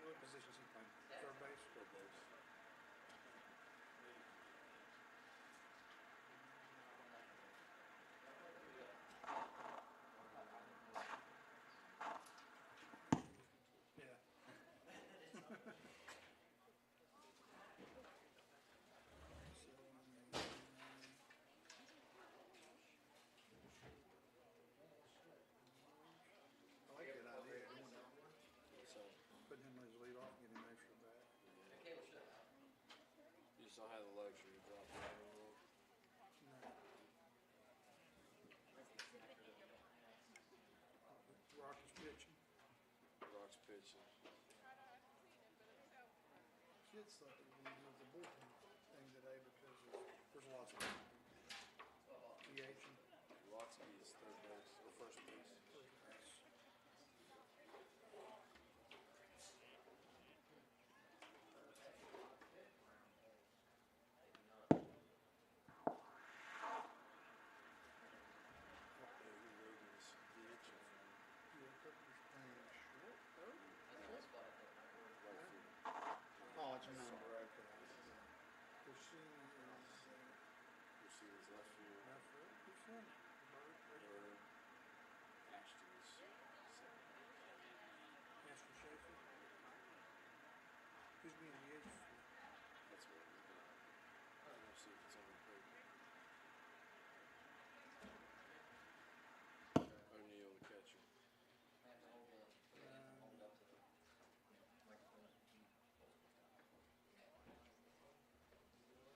What position is he playing? Third base? Third base. Yeah. I like that idea, doing that. So Putting him as lead off, getting him extra back. you just don't have the luxury to drop it anymore. No. Rock is pitching. Rock's pitching. Kids thought they were going to use the bullpen thing today because there's lots of DH and Watsky is third base or first base. first base. Yeah, Cooper's playing short, third? Oh, it's a number, okay. Persini Receiver's left field. left foot. Who's center? Third. Ashton's second. Aston Schaefer. Who's being the agent? That's what we're doing. We'll see if it's on the paper. O'Neal, the catcher. Did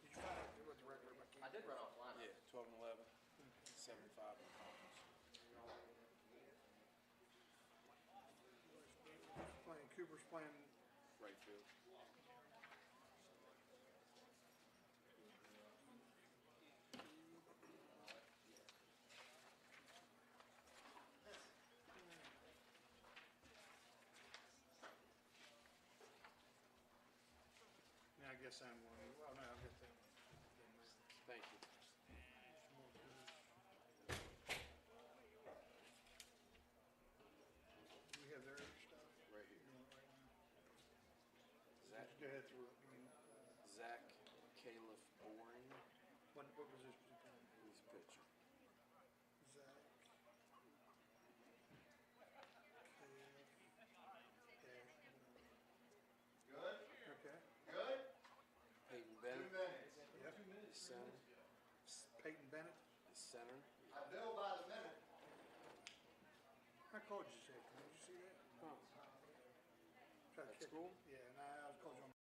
you find out what the record about I did run offline. Yeah, 12 and 11. 75 in conference. Playing Cooper's playing. Right field. Yeah, I guess I'm one. Well, no, I'll get that. Thank you. We have their stuff. Right here. You want it right now? Zach, Go ahead through it. Zach Caliph Boring. What position is he playing? He's a pitcher. Zach. Good? Okay. Good? Peyton 2 Bennett. minutes. Yep. Is center. Peyton Bennett. Is center. I bill by the minute. I called you, Jake. Did you see that? Oh, Tried to That's kick- cool. Yeah, and I called you on.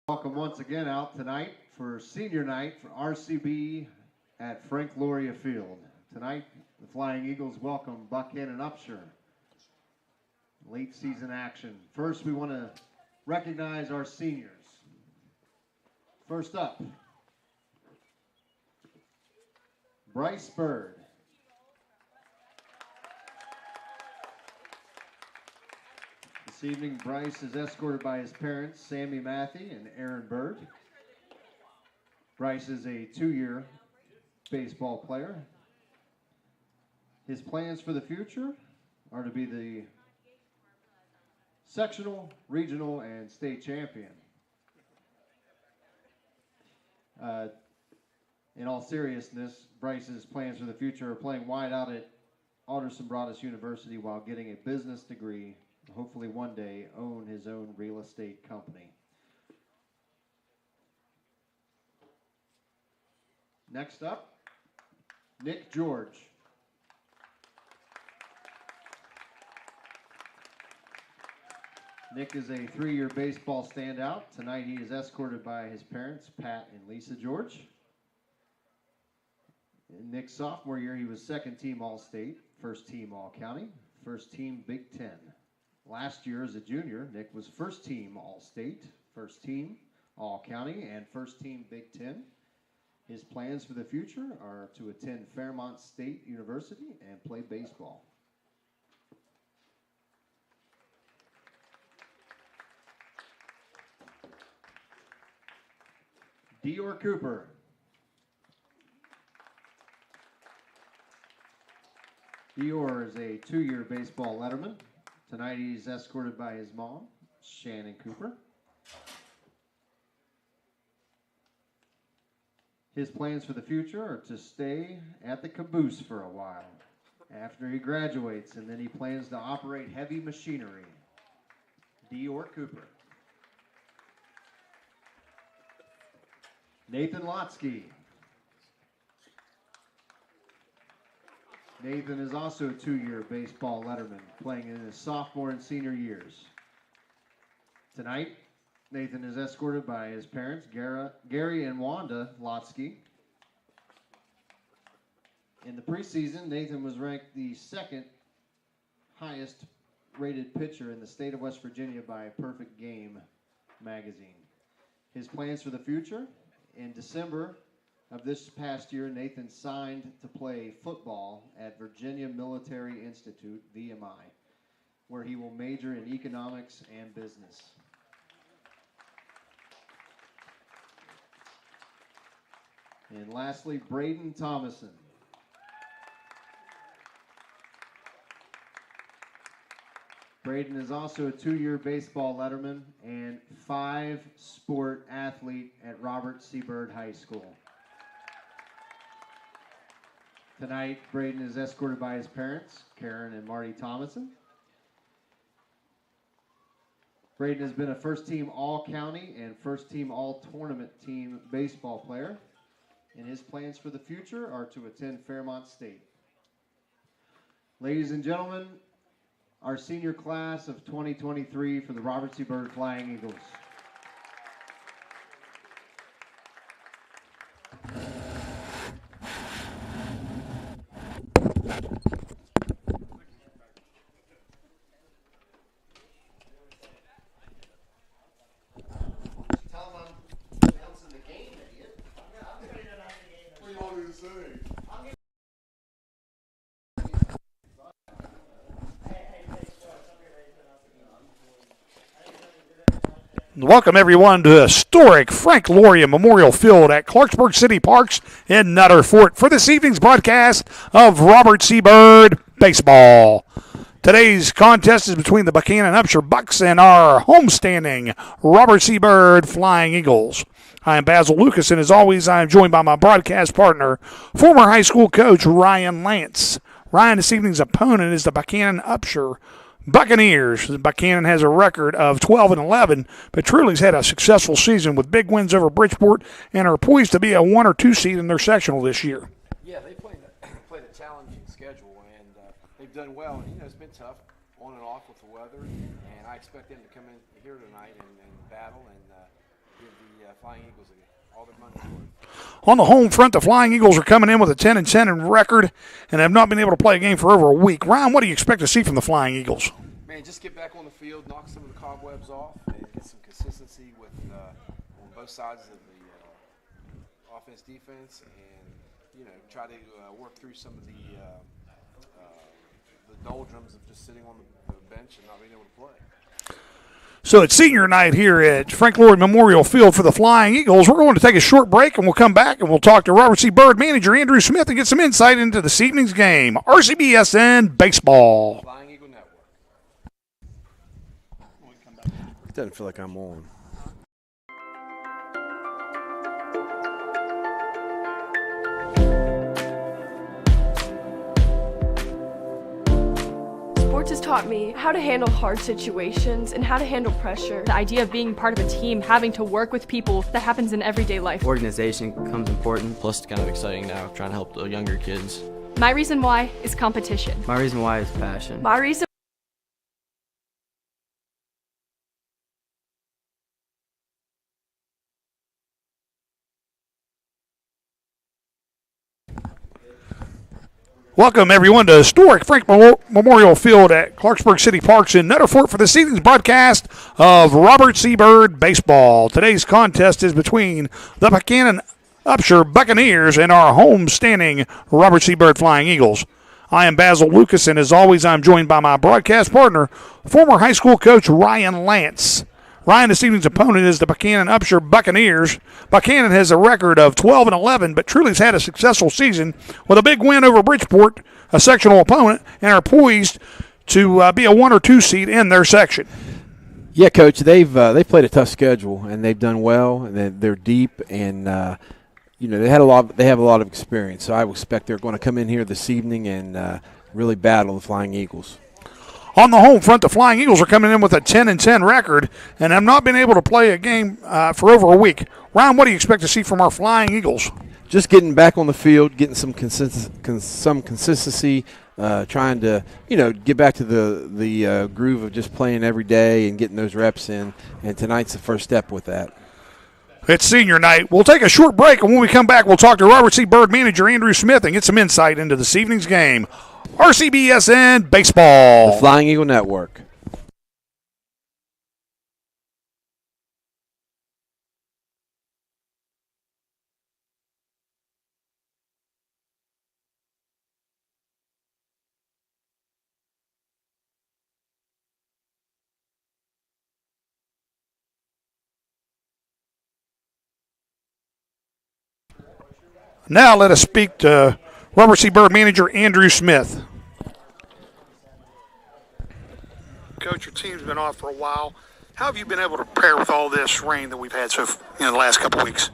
Welcome once again out tonight for senior night for RCB at Frank Loria Field. Tonight, the Flying Eagles welcome Buckhannon-Upshur. Late season action. First, we want to recognize our seniors. First up, Bryce Bird. This evening, Bryce is escorted by his parents, Sammy Matthey and Aaron Bird. Bryce is a 2-year baseball player. His plans for the future are to be the sectional, regional, and state champion. In all seriousness, Bryce's plans for the future are playing wide out at Alderson Broaddus University while getting a business degree, hopefully one day own his own real estate company. Next up, Nick George. Nick is a 3-year baseball standout. Tonight he is escorted by his parents, Pat and Lisa George. In Nick's sophomore year, he was second team All-State, first team All-County, first team Big Ten. Last year as a junior, Nick was first team All-State, first team All-County, and first team Big Ten. His plans for the future are to attend Fairmont State University and play baseball. Dior Cooper. Dior is a 2-year baseball letterman. Tonight he's escorted by his mom, Shannon Cooper. His plans for the future are to stay at the caboose for a while after he graduates, and then he plans to operate heavy machinery. Dior Cooper. Nathan Lotsky. Nathan is also a 2-year baseball letterman, playing in his sophomore and senior years. Tonight, Nathan is escorted by his parents, Gary and Wanda Lotsky. In the preseason, Nathan was ranked the 2nd highest rated pitcher in the state of West Virginia by Perfect Game magazine. His plans for the future: in December of this past year, Nathan signed to play football at Virginia Military Institute, VMI, where he will major in economics and business. And lastly, Braden Thomason. Braden is also a 2-year baseball letterman and 5-sport athlete at Robert C. Byrd High School. Tonight, Braden is escorted by his parents, Karen and Marty Thomason. Braden has been a first-team All-County and first-team All-Tournament team baseball player, and his plans for the future are to attend Fairmont State. Ladies and gentlemen, our senior class of 2023 for the Robert C. Byrd Flying Eagles. Welcome, everyone, to historic Frank Loria Memorial Field at Clarksburg City Parks in Nutter Fort for this evening's broadcast of Robert C. Byrd Baseball. Today's contest is between the Buckhannon-Upshur Bucks and our homestanding Robert C. Byrd Flying Eagles. I am Basil Lucas, and as always, I am joined by my broadcast partner, former high school coach Ryan Lance. Ryan, this evening's opponent is the Buckhannon-Upshur Buccaneers. Buckhannon has a record of 12-11, but truly's had a successful season with big wins over Bridgeport and are poised to be a 1 or 2 seed in their sectional this year. Yeah, they played a challenging schedule, and they've done well. And, it's been tough on and off with the weather, and I expect them to come in here tonight and battle and give the Flying Eagles all their money's worth. On the home front, the Flying Eagles are coming in with a 10-10 record and have not been able to play a game for over a week. Ryan, what do you expect to see from the Flying Eagles? Man, just get back on the field, knock some of the cobwebs off, and get some consistency with on both sides of the offense, defense, and try to work through some of the doldrums of just sitting on the bench and not being able to play. So it's senior night here at Frank Loria Memorial Field for the Flying Eagles. We're going to take a short break, and we'll come back and we'll talk to Robert C. Byrd manager Andrew Smith and get some insight into this evening's game. RCBSN Baseball. Flying Eagle Network. It doesn't feel like I'm on. Sports has taught me how to handle hard situations and how to handle pressure. The idea of being part of a team, having to work with people, that happens in everyday life. Organization becomes important. Plus, it's kind of exciting now, trying to help the younger kids. My reason why is competition. My reason why is passion. My reason Welcome, everyone, to historic Frank Memorial Field at Clarksburg City Parks in Nutter Fort for this evening's broadcast of Robert C. Byrd Baseball. Today's contest is between the Buckhannon-Upshur Buccaneers and our home-standing Robert C. Byrd Flying Eagles. I am Basil Lucas, and as always, I'm joined by my broadcast partner, former high school coach Ryan Lance. Ryan, this evening's opponent is the Buckhannon-Upshur Buccaneers. Buckhannon has a record of 12-11, but truly has had a successful season with a big win over Bridgeport, a sectional opponent, and are poised to be a 1 or 2 seed in their section. Yeah, Coach, they've played a tough schedule and they've done well, and they're deep, and they have a lot of experience. So I would expect they're going to come in here this evening and really battle the Flying Eagles. On the home front, the Flying Eagles are coming in with a 10-10 record and have not been able to play a game for over a week. Ryan, what do you expect to see from our Flying Eagles? Just getting back on the field, getting some consistency, trying to get back to the groove of just playing every day and getting those reps in. And tonight's the first step with that. It's senior night. We'll take a short break, and when we come back, we'll talk to Robert C. Byrd manager Andrew Smith and get some insight into this evening's game. RCBSN Baseball. The Flying Eagle Network. Now let us speak to Robert C. Byrd manager Andrew Smith. Coach, your team's been off for a while. How have you been able to prepare with all this rain that we've had the last couple of weeks?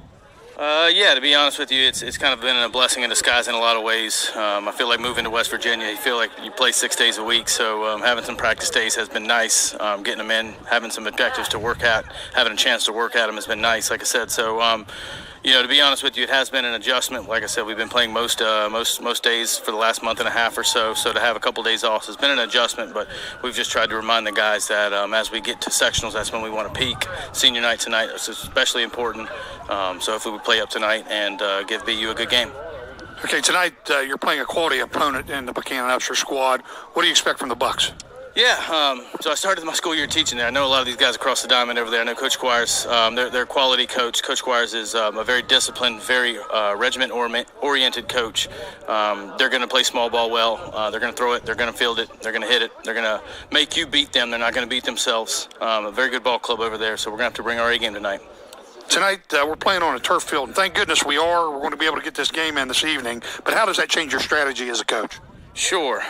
To be honest with you, it's kind of been a blessing in disguise in a lot of ways. I feel like moving to West Virginia, you feel like you play 6 days a week, so having some practice days has been nice. Getting them in, having some objectives to work at, having a chance to work at them has been nice, like I said. So, to be honest with you, it has been an adjustment. Like I said, we've been playing most days for the last month and a half or so. So to have a couple days off has been an adjustment, but we've just tried to remind the guys that as we get to sectionals, that's when we want to peak. Senior night tonight is especially important. So if we would play up tonight and give BU a good game. Okay, tonight you're playing a quality opponent in the Buckhannon-Upshur squad. What do you expect from the Bucks? Yeah, so I started my school year teaching there. I know a lot of these guys across the diamond over there. I know Coach Squires, they're a quality coach. Coach Squires is a very disciplined, very regiment-oriented coach. They're going to play small ball well. They're going to throw it. They're going to field it. They're going to hit it. They're going to make you beat them. They're not going to beat themselves. A very good ball club over there, so we're going to have to bring our A game tonight. Tonight, we're playing on a turf field, and thank goodness we are. We're going to be able to get this game in this evening. But how does that change your strategy as a coach? Sure.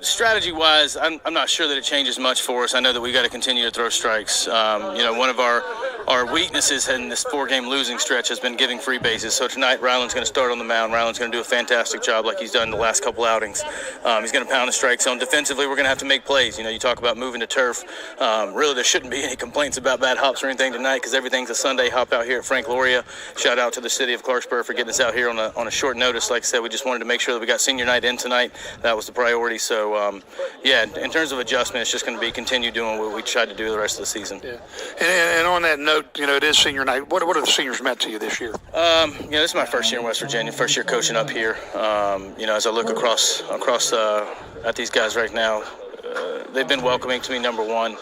Strategy-wise, I'm not sure that it changes much for us. I know that we got to continue to throw strikes. One of our weaknesses in this 4-game losing stretch has been giving free bases. So tonight, Ryland's going to start on the mound. Ryland's going to do a fantastic job like he's done the last couple outings. He's going to pound the strike zone. Defensively, we're going to have to make plays. You talk about moving to turf. Really, there shouldn't be any complaints about bad hops or anything tonight because everything's a Sunday hop out here at Frank Loria. Shout out to the city of Clarksburg for getting us out here on a short notice. Like I said, we just wanted to make sure that we got senior night in tonight. That was the priority. So, in terms of adjustment, it's just going to be continue doing what we tried to do the rest of the season. Yeah. And on that note, it is senior night. What have the seniors meant to you this year? This is my first year in West Virginia, first year coaching up here. As I look across at these guys right now, they've been welcoming to me, number one.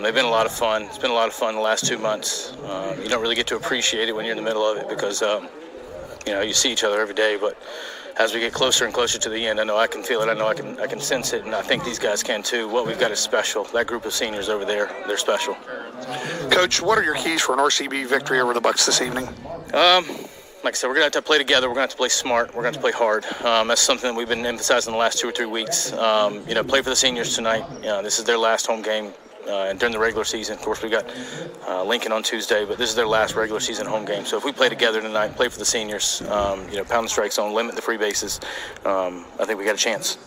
They've been a lot of fun. It's been a lot of fun the last 2 months. You don't really get to appreciate it when you're in the middle of it because, you see each other every day, but as we get closer and closer to the end, I know I can feel it. I know I can sense it, and I think these guys can too. What we've got is special. That group of seniors over there, they're special. Coach, what are your keys for an RCB victory over the Bucks this evening? Like I said, we're going to have to play together. We're going to have to play smart. We're going to have to play hard. That's something that we've been emphasizing the last 2 or 3 weeks. Play for the seniors tonight. This is their last home game during the regular season. Of course, we got Lincoln on Tuesday, but this is their last regular season home game. So if we play together tonight, play for the seniors, pound the strike zone, limit the free bases, I think we got a chance.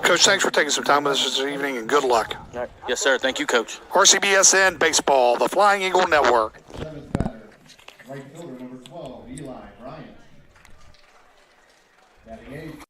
Coach, thanks for taking some time with us this evening, and good luck. All right. Yes, sir. Thank you, Coach. RCBSN Baseball, the Flying Eagle Network. Seventh batter, right fielder, number 12, Eli Bryant. Batting eighth.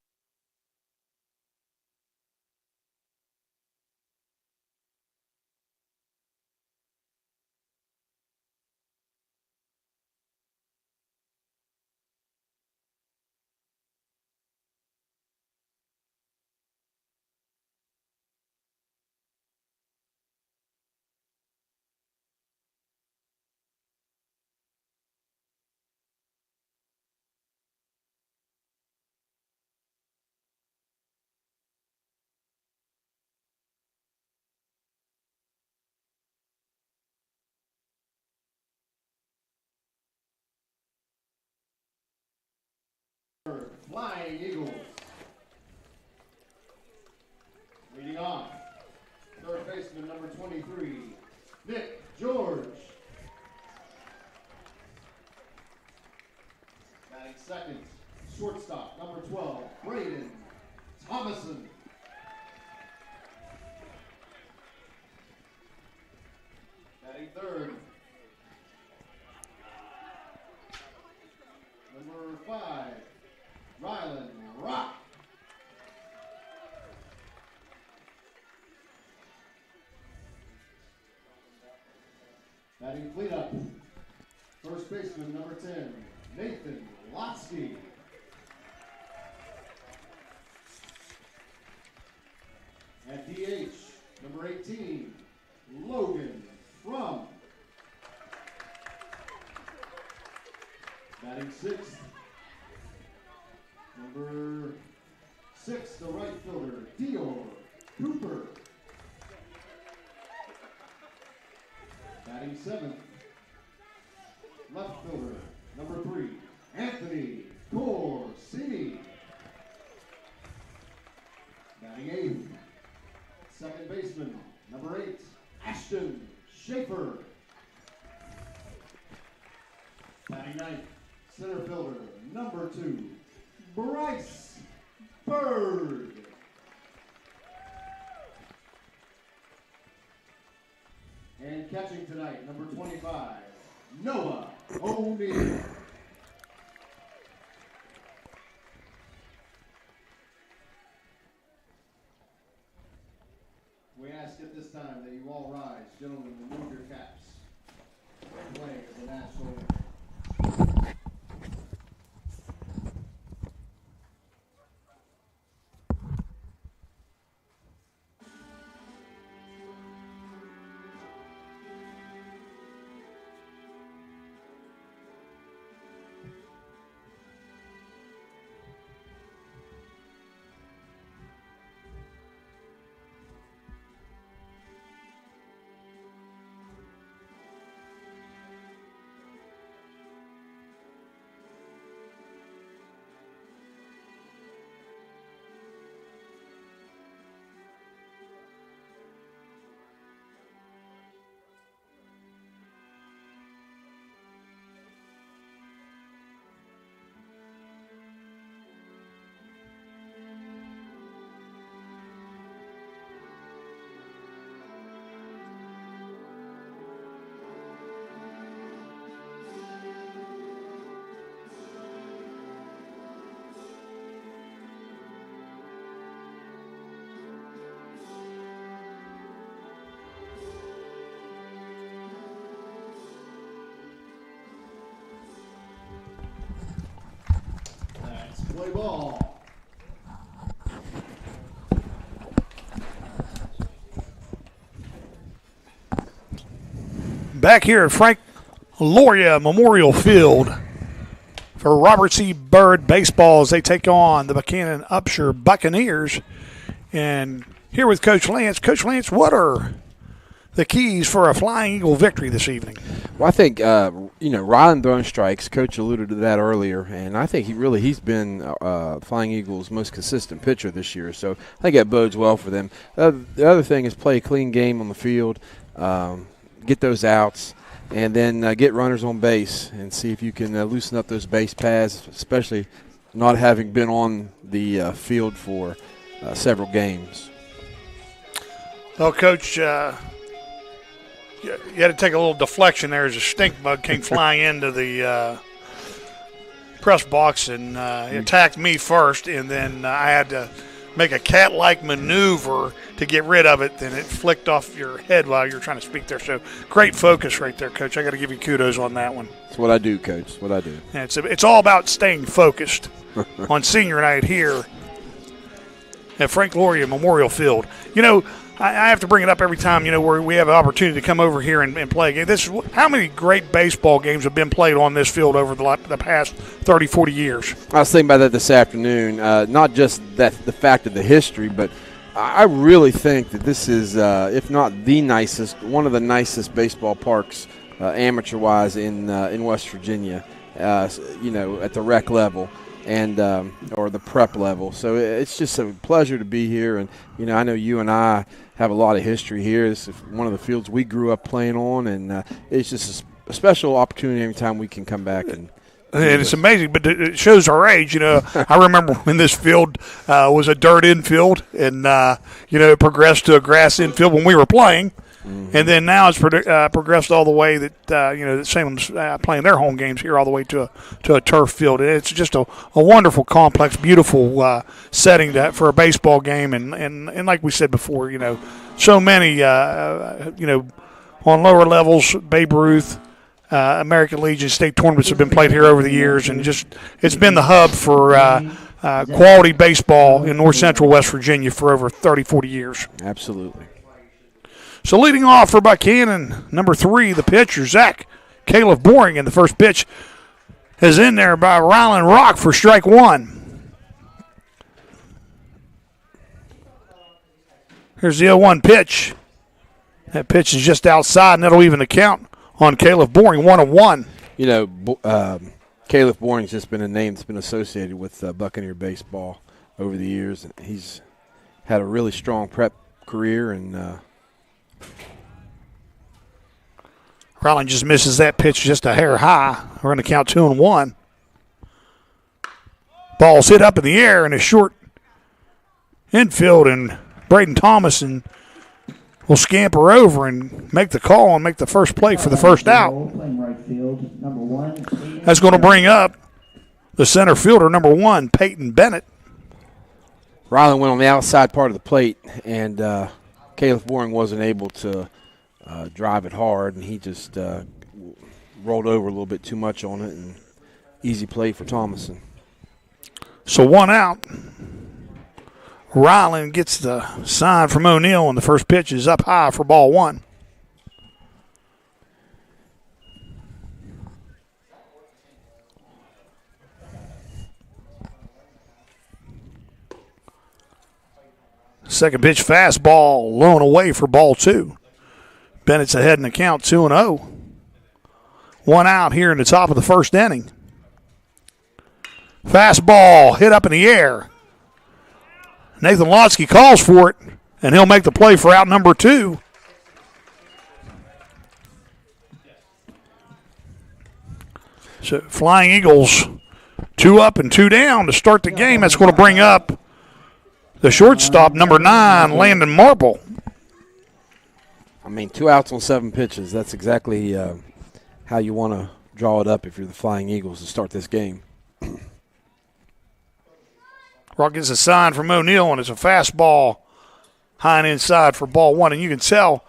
Flying Eagles. Leading off, third baseman number 23, Nick George. Batting second, shortstop number 12, Braden Thomason. Batting third, number 5, Rylan Rock. Batting cleanup, first baseman number 10, Nathan Lotsky. At DH, number 18, Logan Frum. Batting sixth, number 6, the right fielder, Dior Cooper. Batting seventh, left fielder, number 3, Anthony Corsini. Batting eighth, second baseman, number 8, Ashton Schaefer. Batting ninth, center fielder, number 2, Bryce Bird. And catching tonight, number 25, Noah O'Neill. We ask at this time that you all rise. Gentlemen, remove your caps. Playing as a national anthem. Play ball. Back here at Frank Loria Memorial Field for Robert C. Byrd baseball as they take on the Buckhannon-Upshur Buccaneers. And here with Coach Lance. Coach Lance, what are the keys for a Flying Eagle victory this evening? Well, I think, Ryan throwing strikes, Coach alluded to that earlier, and I think he's been Flying Eagles' most consistent pitcher this year, so I think that bodes well for them. The other thing is play a clean game on the field, get those outs, and then get runners on base and see if you can loosen up those base paths, especially not having been on the field for several games. Well, Coach, you had to take a little deflection there as a stink bug came flying into the press box and he attacked me first, and then I had to make a cat-like maneuver to get rid of it, then it flicked off your head while you were trying to speak there. So great focus right there, Coach. I got to give you kudos on that one. That's what I do, Coach. That's what I do. Yeah, it's all about staying focused on senior night here at Frank Loria Memorial Field. You know, I have to bring it up every time, where we have an opportunity to come over here and play a game. How many great baseball games have been played on this field over the past 30, 40 years? I was thinking about that this afternoon. Not just the fact of the history, but I really think that this is, if not the nicest, one of the nicest baseball parks, amateur-wise, in West Virginia, at the rec level. And or the prep level. So it's just a pleasure to be here. And, I know you and I have a lot of history here. This is one of the fields we grew up playing on, and it's just a special opportunity every time we can come back. And it's amazing, but it shows our age. I remember when this field was a dirt infield, and, it progressed to a grass infield when we were playing. Mm-hmm. And then now it's progressed all the way that the Salem's playing their home games here all the way to a turf field. And it's just a wonderful complex, beautiful setting for a baseball game. And like we said before, so many on lower levels, Babe Ruth, American Legion state tournaments have been played here over the years, and it's been the hub for quality baseball in north central West Virginia for over 30, 40 years. Absolutely. So leading off for Buckhannon, number 3, the pitcher, Zach Caleb Boring, and the first pitch is in there by Ryland Rock for strike 1. Here's the 0-1 pitch. That pitch is just outside, and that'll even the count on Caleb Boring, 1-1. Caleb Boring's just been a name that's been associated with Buccaneer baseball over the years. He's had a really strong prep career, and Ryland just misses that pitch just a hair high. We're going to count 2-1. Ball's hit up in the air in a short infield, and Braden Thomason will scamper over and make the call and make the first play for the first out. That's going to bring up the center fielder, number 1, Peyton Bennett. Ryland went on the outside part of the plate, and Caleb Boring wasn't able to drive it hard, and he just rolled over a little bit too much on it, and easy play for Thomason. So 1 out. Ryland gets the sign from O'Neill, and the first pitch is up high for ball 1. Second pitch fastball low and away for ball 2. Bennett's ahead in the count, 2-0. 1 out here in the top of the first inning. Fastball hit up in the air. Nathan Lotsky calls for it, and he'll make the play for out number 2. So Flying Eagles 2 up and 2 down to start the game. That's going to bring up the shortstop, number 9, Landon Marple. 2 outs on 7 pitches. That's exactly how you want to draw it up if you're the Flying Eagles to start this game. Rock gets a sign from O'Neill, and it's a fastball high and inside for ball 1. And you can tell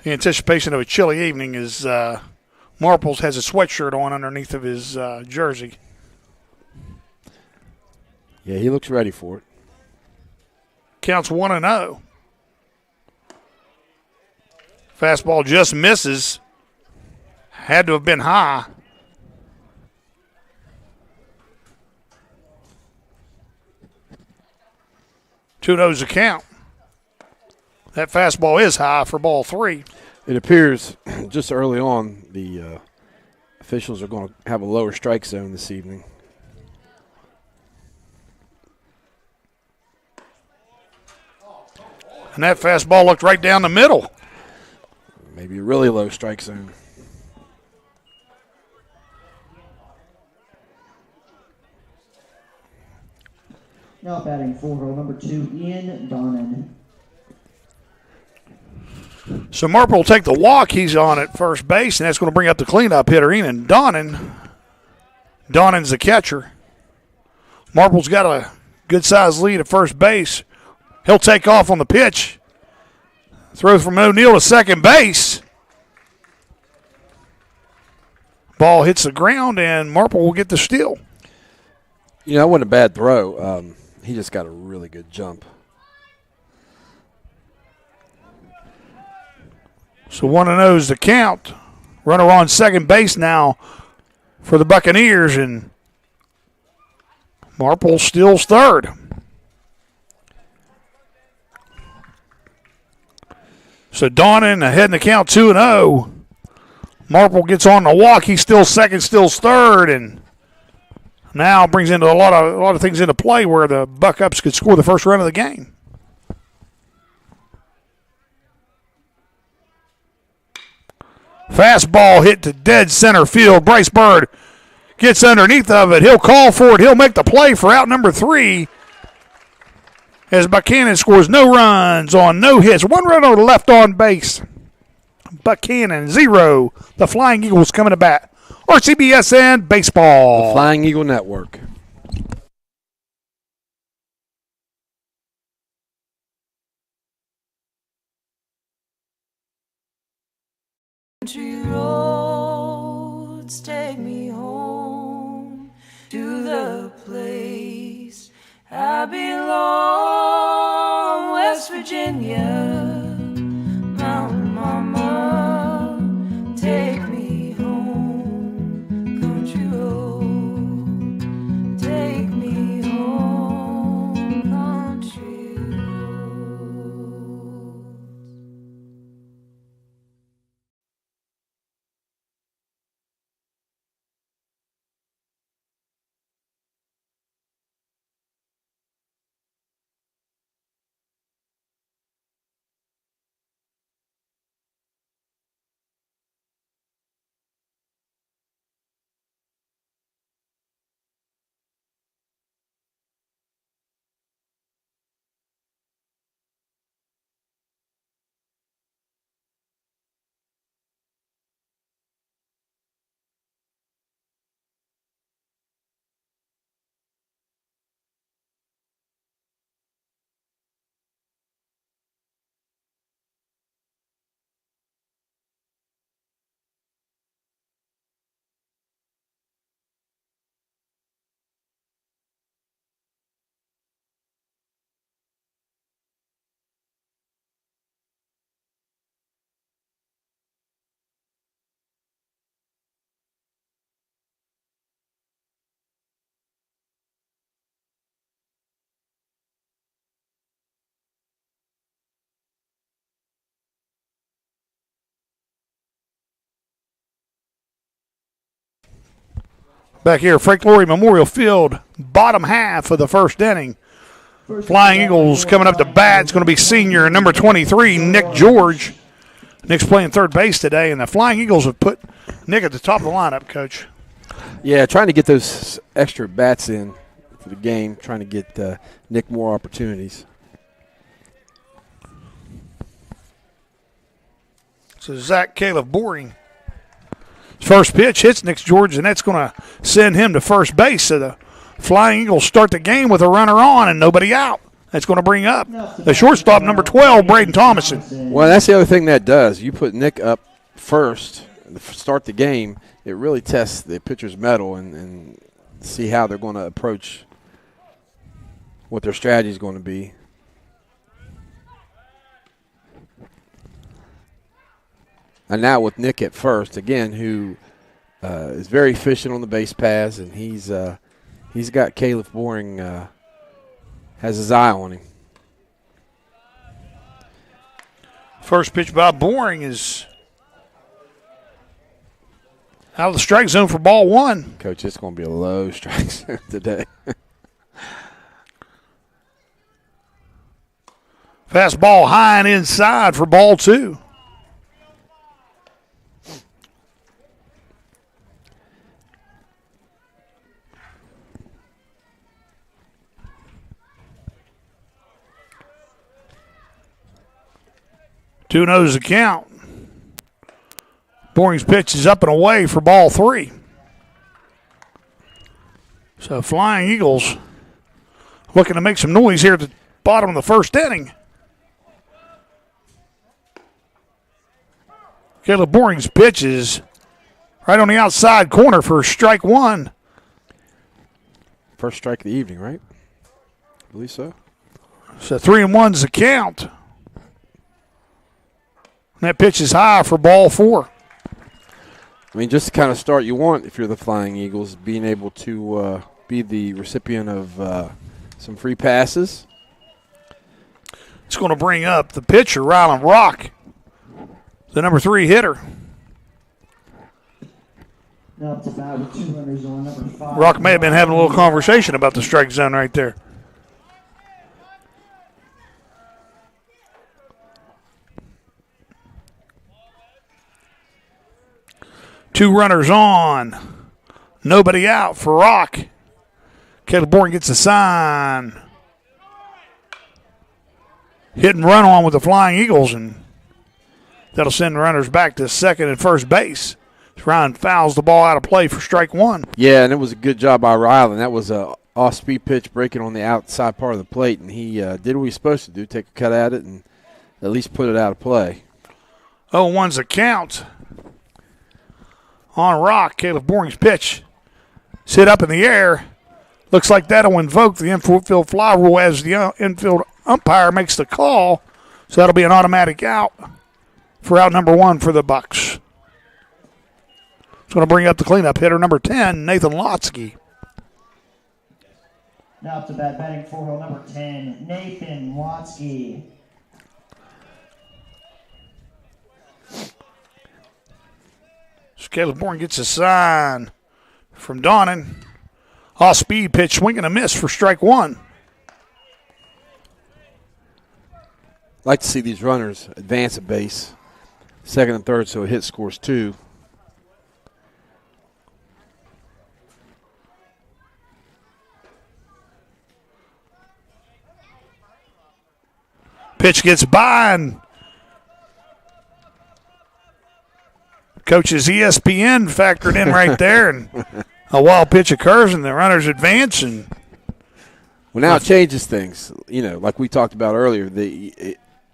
the anticipation of a chilly evening is Marples has a sweatshirt on underneath of his jersey. Yeah, he looks ready for it. Counts 1-0. Fastball just misses. Had to have been high. 2-0's the count. That fastball is high for ball 3. It appears just early on the officials are going to have a lower strike zone this evening. And that fastball looked right down the middle. Maybe a really low strike zone. Now batting for hole number 2, Ian Donnan. So Marple will take the walk. He's on at first base, and that's going to bring up the cleanup hitter, Ian Donnan. Donnan's the catcher. Marple's got a good-sized lead at first base. He'll take off on the pitch. Throw from O'Neal to second base. Ball hits the ground, and Marple will get the steal. You know, that wasn't a bad throw. He just got a really good jump. So 1-0 is the count. Runner on second base now for the Buccaneers, and Marple steals third. So Donnan ahead in the count 2-0. Marple gets on the walk. He's still second, still third, and now brings into a lot of things into play where the Buck-Ups could score the first run of the game. Fastball hit to dead center field. Bryce Bird gets underneath of it. He'll call for it. He'll make the play for out number 3 as Buckhannon scores no runs on no hits. 1 runner left on base. Buckhannon 0. The Flying Eagles coming to bat. RCBSN Baseball. The Flying Eagle Network. Country roads take me home to the place I belong, West Virginia, Mountain Mama, take me home, country road, take me home, country road. Back here, Frank Loria Memorial Field, bottom half of the first inning. Flying Eagles coming up to bat. It's going to be senior number 23, Nick George. Nick's playing third base today, and the Flying Eagles have put Nick at the top of the lineup, Coach. Yeah, trying to get those extra bats in for the game, trying to get Nick more opportunities. So Zach Caleb Boring. First pitch hits Nick George, and that's going to send him to first base. So the Flying Eagles start the game with a runner on and nobody out. That's going to bring up the shortstop, number 12, Braden Thomason. Well, that's the other thing that does. You put Nick up first to start the game, it really tests the pitcher's mettle and see how they're going to approach what their strategy is going to be. And now with Nick at first, again, who is very efficient on the base paths, and he's got Caleb Boring has his eye on him. First pitch by Boring is out of the strike zone for ball one. Coach, it's going to be a low strike zone today. Fastball high and inside for ball two. Two knows the count. Boring's pitch is up and away for ball three. So Flying Eagles looking to make some noise here at the bottom of the first inning. Caleb Boring's pitch is right on the outside corner for strike one. First strike of the evening, right? I believe so. So 3-1's the count. And that pitch is high for ball four. I mean, just the kind of start you want if you're the Flying Eagles, being able to be the recipient of some free passes. It's going to bring up the pitcher, Rylan Rock, the number 3 hitter. Now up to bat with 2 runners on, number 5. Rock may have been having a little conversation about the strike zone right there. Two runners on. Nobody out for Rock. Caleb Boring gets a sign. Hit and run on with the Flying Eagles, and that'll send runners back to second and first base. Ryan fouls the ball out of play for strike one. Yeah, and it was a good job by Rylan. That was a off-speed pitch breaking on the outside part of the plate, and he did what he was supposed to do, take a cut at it and at least put it out of play. 0-1's the count. On Rock, Caleb Boring's pitch. Sit up in the air. Looks like that'll invoke the infield fly rule as the infield umpire makes the call. So that'll be an automatic out for out number 1 for the Bucks. It's going to bring up the cleanup hitter, number 10, Nathan Lotsky. Now up to bat, batting for hole number 10, Nathan Watsky. So Caleb Boring gets a sign from Donnan. Off-speed pitch, swing and a miss for strike one. Like to see these runners advance at base, second and third, so a hit scores 2. Pitch gets by, and Coach's ESPN factored in right there, and a wild pitch occurs, and the runners advance. And well, now it changes things. You know, like we talked about earlier,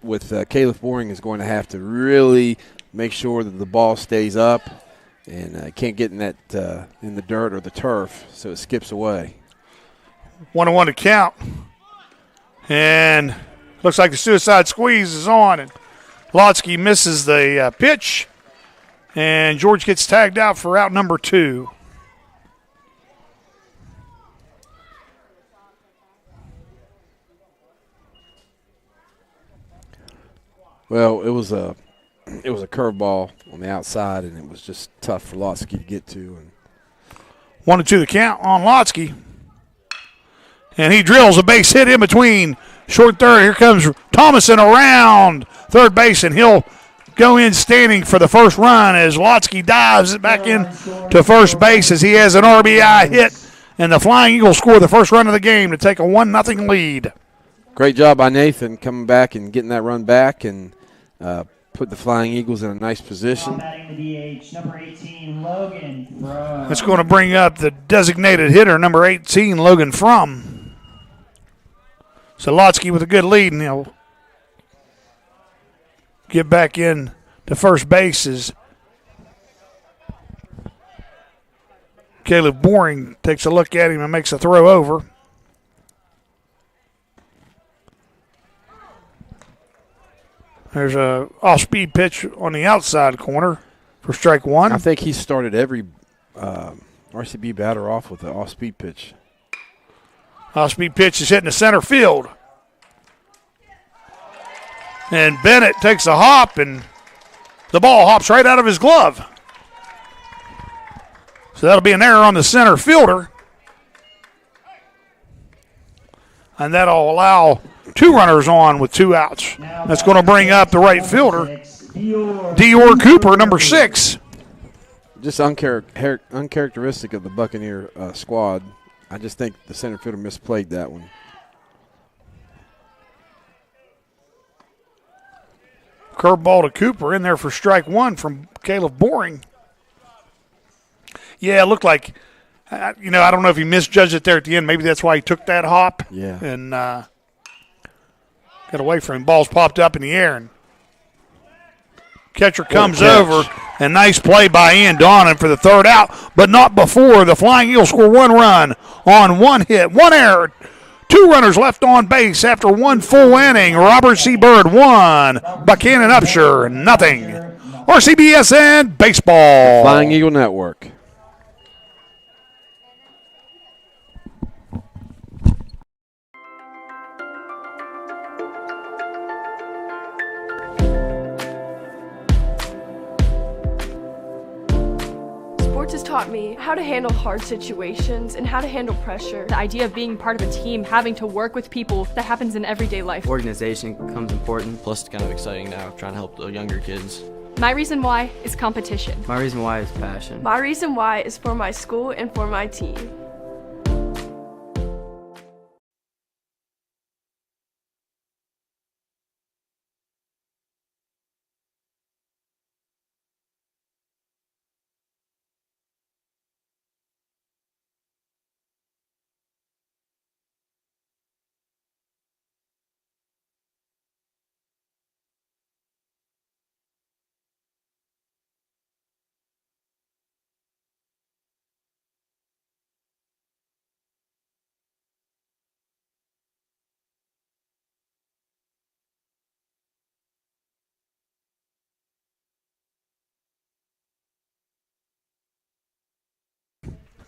with Caleb Boring is going to have to really make sure that the ball stays up and can't get in that in the dirt or the turf, so it skips away. 1-1 to count, and looks like the suicide squeeze is on, and Lotsky misses the pitch, and George gets tagged out for out number 2. Well, it was a curveball on the outside, and it was just tough for Lotsky to get to. And 1-2 the count on Lotsky, and he drills a base hit in between short third. Here comes Thomason around third base, and he'll go in standing for the first run as Lotsky dives it back in to first base as he has an RBI hit, and the Flying Eagles score the first run of the game to take a 1-0 lead. Great job by Nathan coming back and getting that run back and put the Flying Eagles in a nice position. Batting the DH, number 18, Logan Frum. That's going to bring up the designated hitter, number 18, Logan Frum. So Lotsky with a good lead, and he'll get back in to first base as Caleb Boring takes a look at him and makes a throw over. There's a off-speed pitch on the outside corner for strike one. I think he started every RCB batter off with an off-speed pitch. Off-speed pitch is hitting the center field. And Bennett takes a hop, and the ball hops right out of his glove. So that'll be an error on the center fielder. And that'll allow 2 runners on with 2 outs. That's going to bring up the right fielder, Dior Cooper, number 6. Just uncharacteristic of the Buccaneer squad. I just think the center fielder misplayed that one. Curveball to Cooper in there for strike 1 from Caleb Boring. Yeah, it looked like, I don't know if he misjudged it there at the end. Maybe that's why he took that hop. Yeah. And got away from him. Ball's popped up in the air. And catcher comes over. And nice play by Ian Donnan for the 3rd out. But not before the Flying Eagles score 1 run on 1 hit, 1 error. 2 runners left on base after 1 full inning. Robert C. Byrd 1, Buckhannon-Upshur nothing. RCBSN Baseball. Flying Eagle Network. Sports has taught me how to handle hard situations and how to handle pressure. The idea of being part of a team, having to work with people, that happens in everyday life. Organization becomes important, plus it's kind of exciting now, trying to help the younger kids. My reason why is competition. My reason why is passion. My reason why is for my school and for my team.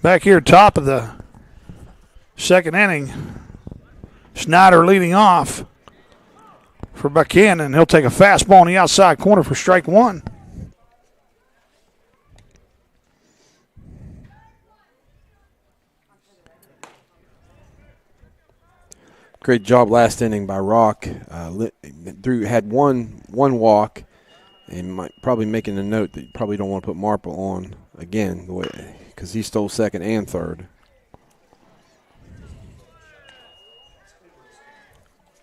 Back here, top of the 2nd inning, Snyder leading off for Buckhannon. He'll take a fastball on the outside corner for strike 1. Great job last inning by Rock. Had one walk, and probably making a note that you probably don't want to put Marple on again, because he stole 2nd and 3rd.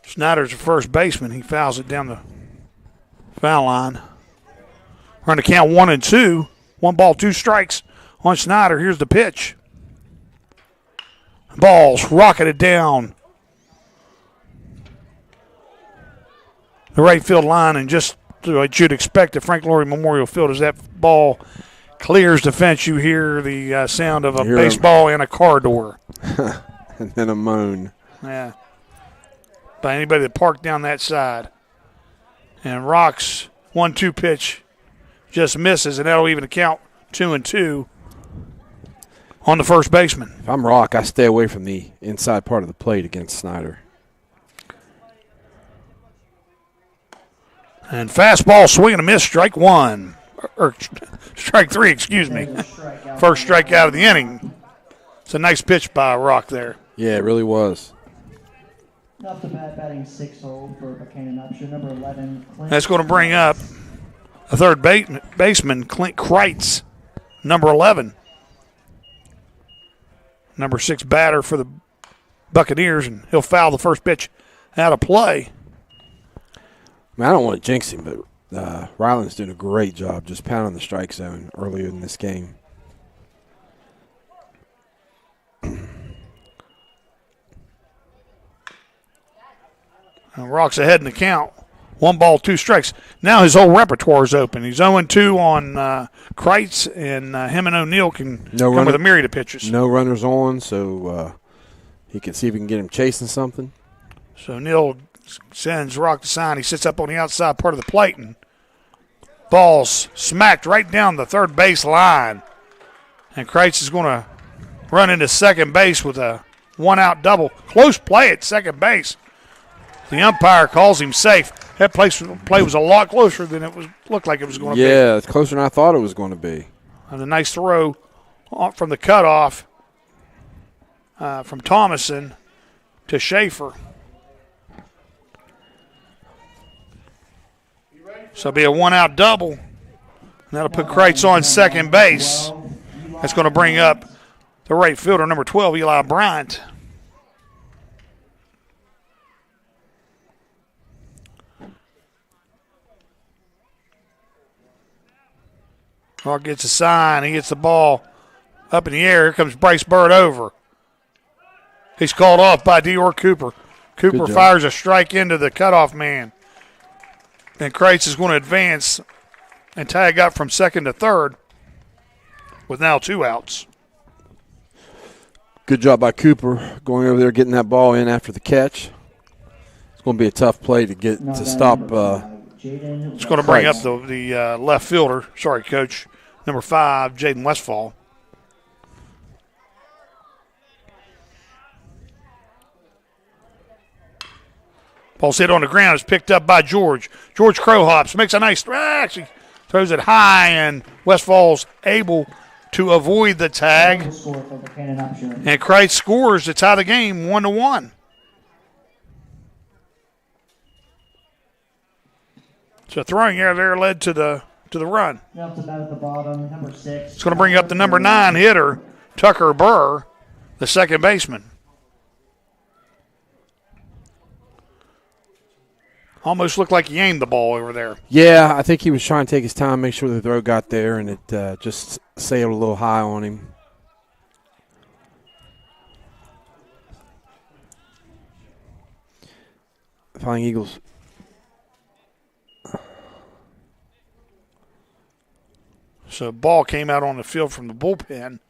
Snyder's a first baseman. He fouls it down the foul line. We're on the count 1-2. 1 ball, 2 strikes on Snyder. Here's the pitch. Ball's rocketed down the right field line, and just what you'd expect at Frank Loria Memorial Field, as that ball clears the fence, you hear the sound of a baseball and a car door. And then a moan. Yeah. By anybody that parked down that side. And Rock's 1-2 pitch just misses, and that'll even count 2-2 on the first baseman. If I'm Rock, I stay away from the inside part of the plate against Snyder. And fastball, swing and a miss, strike 1. Or strike 3, excuse me. First strikeout of the inning. It's a nice pitch by Rock there. Yeah, it really was. Off the bat, batting 6-0 for Buckhannon-Upshur, number 11. Clint. That's going to bring up a third baseman, Clint Kreitz, number 11. Number 6 batter for the Buccaneers, and he'll foul the first pitch out of play. I don't want to jinx him, but Ryland's doing a great job just pounding the strike zone earlier in this game. And Rock's ahead in the count. 1 ball, 2 strikes. Now his whole repertoire is open. He's 0-2 on Kreitz, and him and O'Neill can come with a myriad of pitches. No runners on, so he can see if he can get him chasing something. So O'Neill sends Rock the sign. He sits up on the outside part of the plate, and ball's smacked right down the third base line. And Kreitz is going to run into second base with a 1-out double. Close play at second base. The umpire calls him safe. That play was a lot closer than it looked like it was going to be. Yeah, it's closer than I thought it was going to be. And a nice throw from the cutoff from Thomason to Schaefer. So it'll be a one-out double. And that'll put Kreitz on second base. That's going to bring up the right fielder, number 12, Eli Bryant. Clark gets a sign. He gets the ball up in the air. Here comes Bryce Bird over. He's called off by Dior Cooper. Cooper fires a strike into the cutoff man. And Kreitz is going to advance and tag up from second to third with now 2 outs. Good job by Cooper going over there, getting that ball in after the catch. It's going to be a tough play to stop. It's going to bring up the left fielder. Sorry, Coach. Number 5, Jaden Westfall. Ball's hit on the ground. It's picked up by George. George Crowhops makes a nice actually throws it high, and Westfall's able to avoid the tag. And Kreitz scores to tie the game 1-1. So throwing error there led to the run. It's going to bring up the number 9 hitter, Tucker Burr, the second baseman. Almost looked like he aimed the ball over there. Yeah, I think he was trying to take his time, make sure the throw got there, and it just sailed a little high on him. Flying Eagles. So ball came out on the field from the bullpen.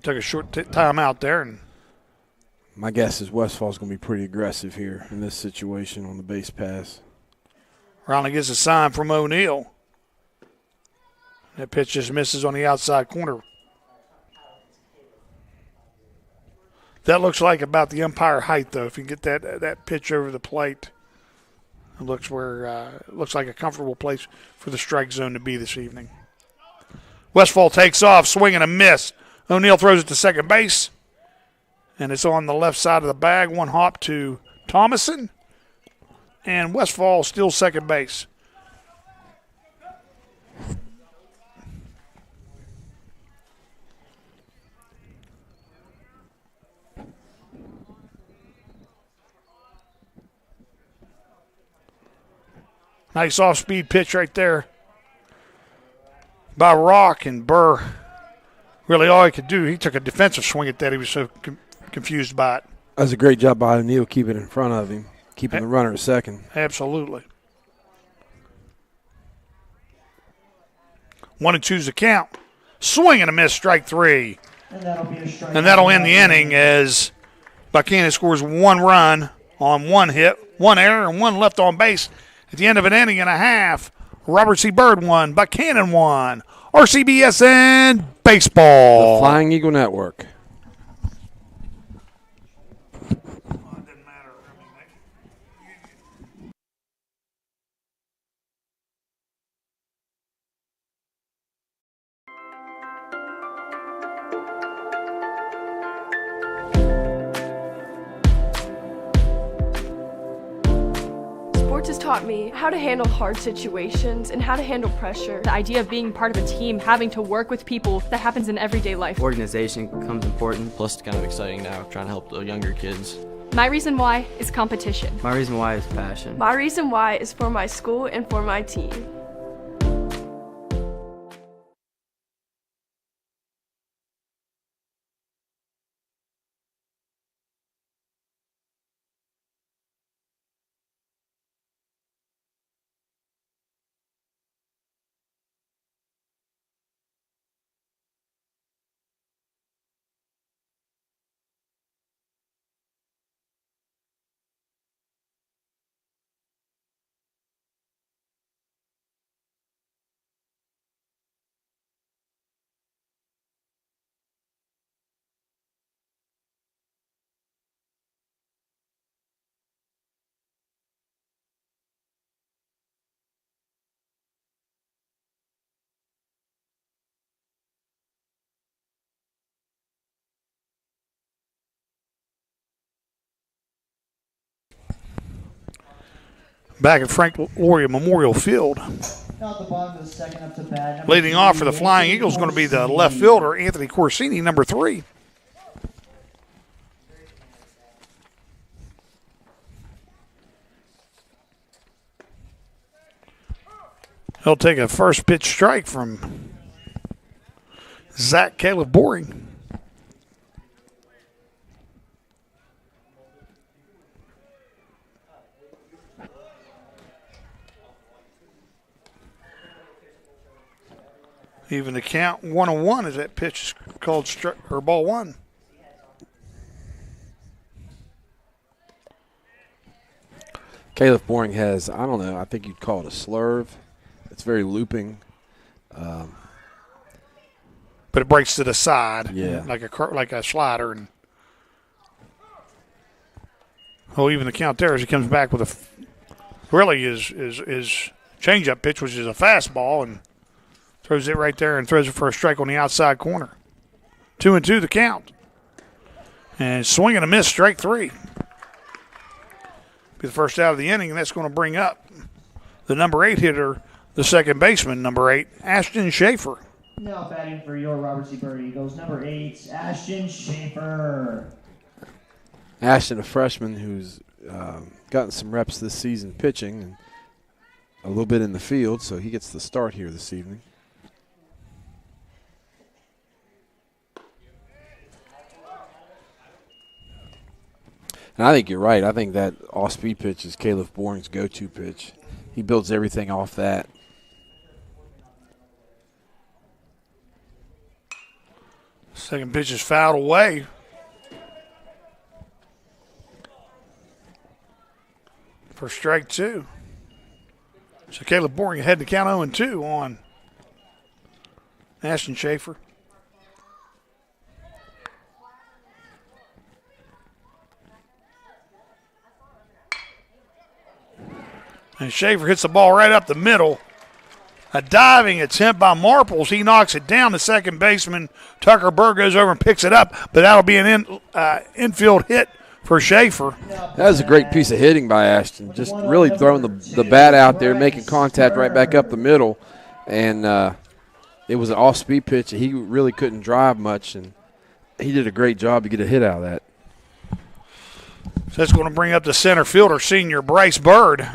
Took a short time out there. And my guess is Westfall's going to be pretty aggressive here in this situation on the base pass. Riley gets a sign from O'Neal. That pitch just misses on the outside corner. That looks like about the umpire height, though. If you get that pitch over the plate, it looks like a comfortable place for the strike zone to be this evening. Westfall takes off, swing and a miss. O'Neal throws it to second base, and it's on the left side of the bag. One hop to Thomason, and Westfall still second base. Nice off-speed pitch right there by Rock, and Burr, really all he could do, he took a defensive swing at that. He was so confused by it. That was a great job by O'Neal keeping it in front of him, keeping the runner at second. Absolutely. 1-2's the count. Swing and a miss, strike 3. And that'll end the inning as Buckhannon scores 1 run on 1 hit, 1 error, and 1 left on base. At the end of an inning and a half, Robert C. Bird won, Buckhannon won. RCBSN Baseball. The Flying Eagle Network. Sports has taught me how to handle hard situations and how to handle pressure. The idea of being part of a team, having to work with people, that happens in everyday life. Organization becomes important, plus it's kind of exciting now, trying to help the younger kids. My reason why is competition. My reason why is passion. My reason why is for my school and for my team. back at Frank Loria Memorial Field. Now at the bottom of the second up to bat. Leading off for the Flying Eagles is going to be the left fielder, Anthony Corsini, number 3. He'll take a first pitch strike from Zach Caleb Boring. Even the count 1-1 as that pitch is called ball 1. Caleb Boring has, I don't know, I think you'd call it a slurve. It's very looping. But it breaks to the side, yeah, like a slider. And even the count there as he comes back with his changeup pitch, which is a fastball, and throws it right there and throws it for a strike on the outside corner. 2-2 the count. And swing and a miss, strike 3. Be the first out of the inning, and that's going to bring up the number 8 hitter, the second baseman, number 8, Ashton Schaefer. Now batting for your Robert C. Byrd Eagles, number 8, Ashton Schaefer. Ashton, a freshman who's gotten some reps this season pitching and a little bit in the field, so he gets the start here this evening. And I think you're right. I think that off-speed pitch is Caleb Boring's go-to pitch. He builds everything off that. Second pitch is fouled away. For strike 2. So Caleb Boring ahead to count 0-2 on Ashton Schaefer. And Schaefer hits the ball right up the middle. A diving attempt by Marples. He knocks it down. The second baseman, Tucker Burr, goes over and picks it up, but that'll be an infield hit for Schaefer. That was a great piece of hitting by Ashton. Just really throwing the bat out there, making contact right back up the middle. And it was an off-speed pitch. He really couldn't drive much, and he did a great job to get a hit out of that. So that's going to bring up the center fielder, senior Bryce Bird.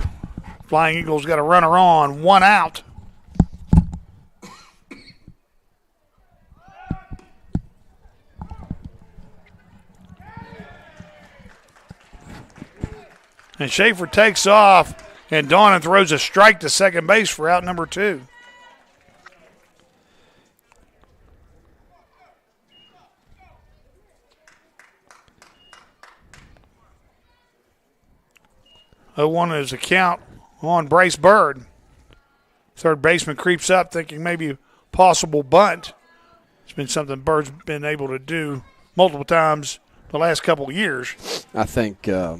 Flying Eagles got a runner on, 1 out. And Schaefer takes off, and Donnan throws a strike to second base for out number 2. One is a count on Bryce Bird. Third baseman creeps up, thinking maybe possible bunt. It's been something Bird's been able to do multiple times the last couple of years. I think the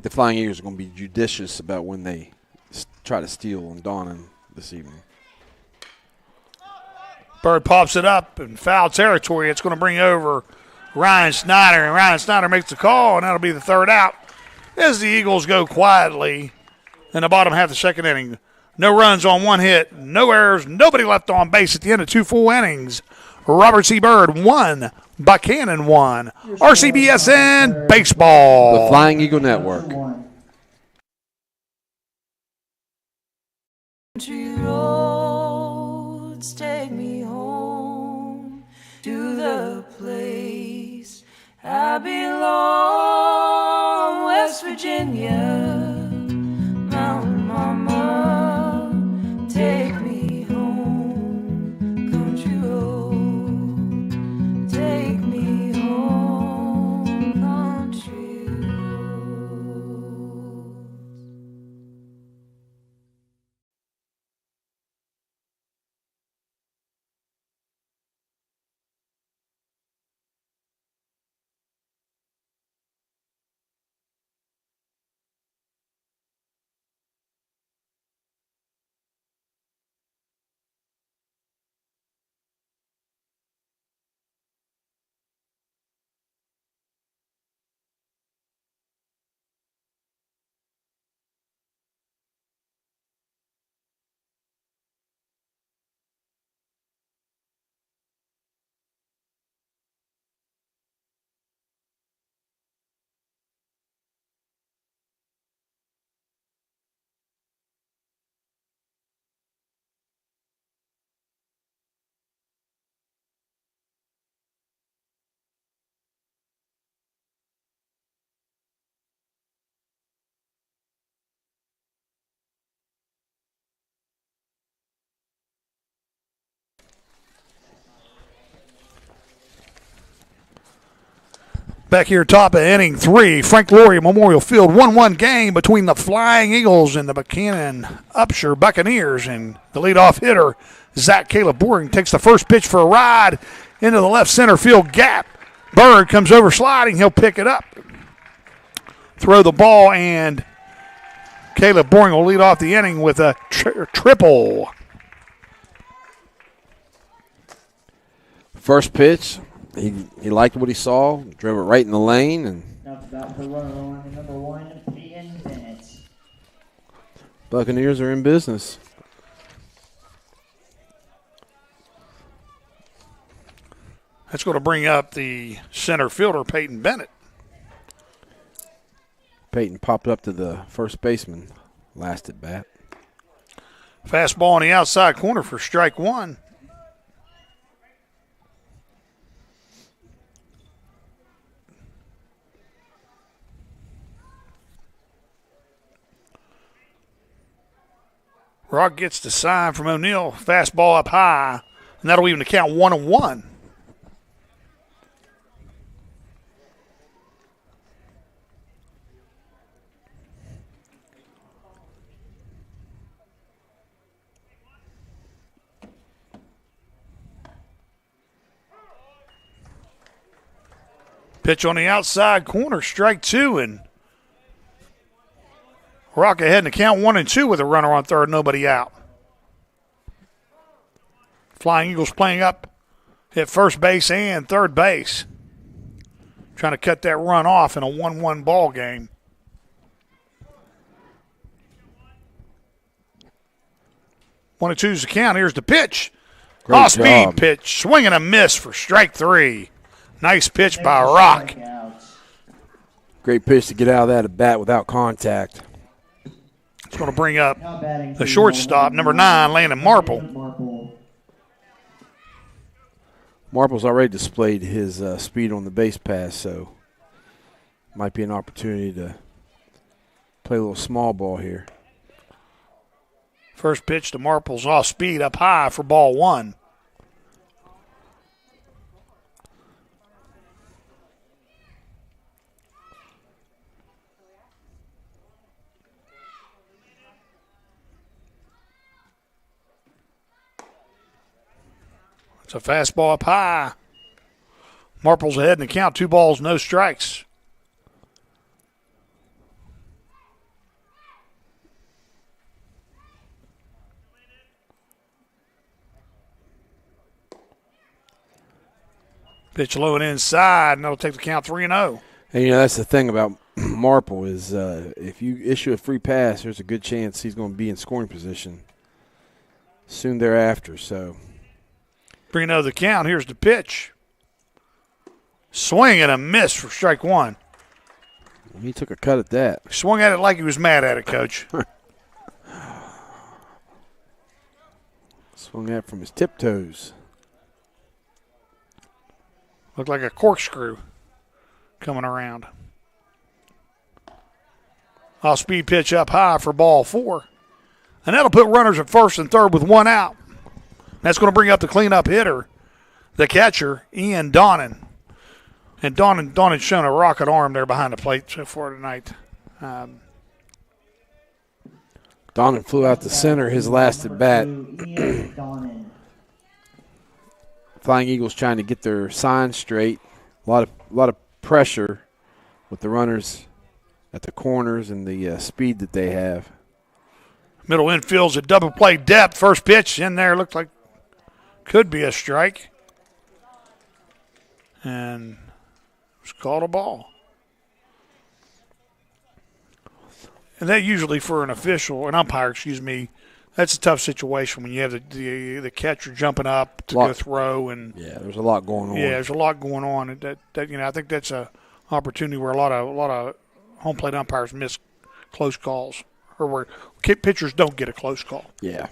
Flying Eagles are going to be judicious about when they try to steal on Donnan this evening. Bird pops it up in foul territory. It's going to bring over Ryan Snyder, and Ryan Snyder makes the call, and that'll be the third out as the Eagles go quietly in the bottom half of the second inning. No runs on 1 hit, no errors, nobody left on base at the end of 2 full innings. Robert C. Byrd 1, Buckhannon 1. RCBSN Baseball. The Flying Eagle Network. Country roads take me home to the place I belong, West Virginia. Mountain Mama, take me home, country road, take me home, country road. Back here, top of inning 3, Frank Loria Memorial Field, 1-1 game between the Flying Eagles and the Buckhannon-Upshur Buccaneers. And the leadoff hitter, Zach Caleb Boring, takes the first pitch for a ride into the left center field gap. Bird comes over sliding. He'll pick it up, throw the ball, and Caleb Boring will lead off the inning with a triple. First pitch, he liked what he saw, drove it right in the lane, and That's about the runner on number 1, Peyton Bennett. Buccaneers are in business. That's going to bring up the center fielder, Peyton Bennett. Peyton popped up to the first baseman last at bat. Fastball on the outside corner for strike 1. Rock gets the sign from O'Neill. Fastball up high, and that'll even count 1-1. Pitch on the outside corner, strike 2, and Rock ahead in the count 1-2 with a runner on third, nobody out. Flying Eagles playing up at first base and third base, trying to cut that run off in a 1-1 ball game. One and two's the count. Here's the pitch. Off-speed pitch, swing and a miss for strike 3. Nice pitch by Rock. Great pitch to get out of that at bat without contact. It's going to bring up the shortstop, number 9, Landon Marple. Marple's already displayed his speed on the base pass, so might be an opportunity to play a little small ball here. First pitch to Marple's off speed up high for ball 1. It's a fastball up high. Marple's ahead in the count. 2 balls, no strikes. Pitch low and inside, and that'll take the count 3-0. And, that's the thing about Marple is if you issue a free pass, there's a good chance he's going to be in scoring position soon thereafter. So 3-0 the count. Here's the pitch. Swing and a miss for strike 1. He took a cut at that. Swung at it like he was mad at it, Coach. Swung at from his tiptoes. Looked like a corkscrew coming around. Off-speed pitch up high for ball 4. And that'll put runners at first and third with 1 out. That's going to bring up the cleanup hitter, the catcher, Ian Donnan. And Donnan's shown a rocket arm there behind the plate so far tonight. Donnan flew out the center his last at bat. Flying Eagles trying to get their sign straight. A lot of pressure with the runners at the corners and the speed that they have. Middle infield's a double play depth. First pitch in there looked like could be a strike. And it was called a ball. And that usually for an umpire, that's a tough situation when you have the catcher jumping up to go throw. And yeah, there's a lot going on. Yeah, there's a lot going on. And I think that's a opportunity where a lot of home plate umpires miss close calls, or where pitchers don't get a close call. Yeah.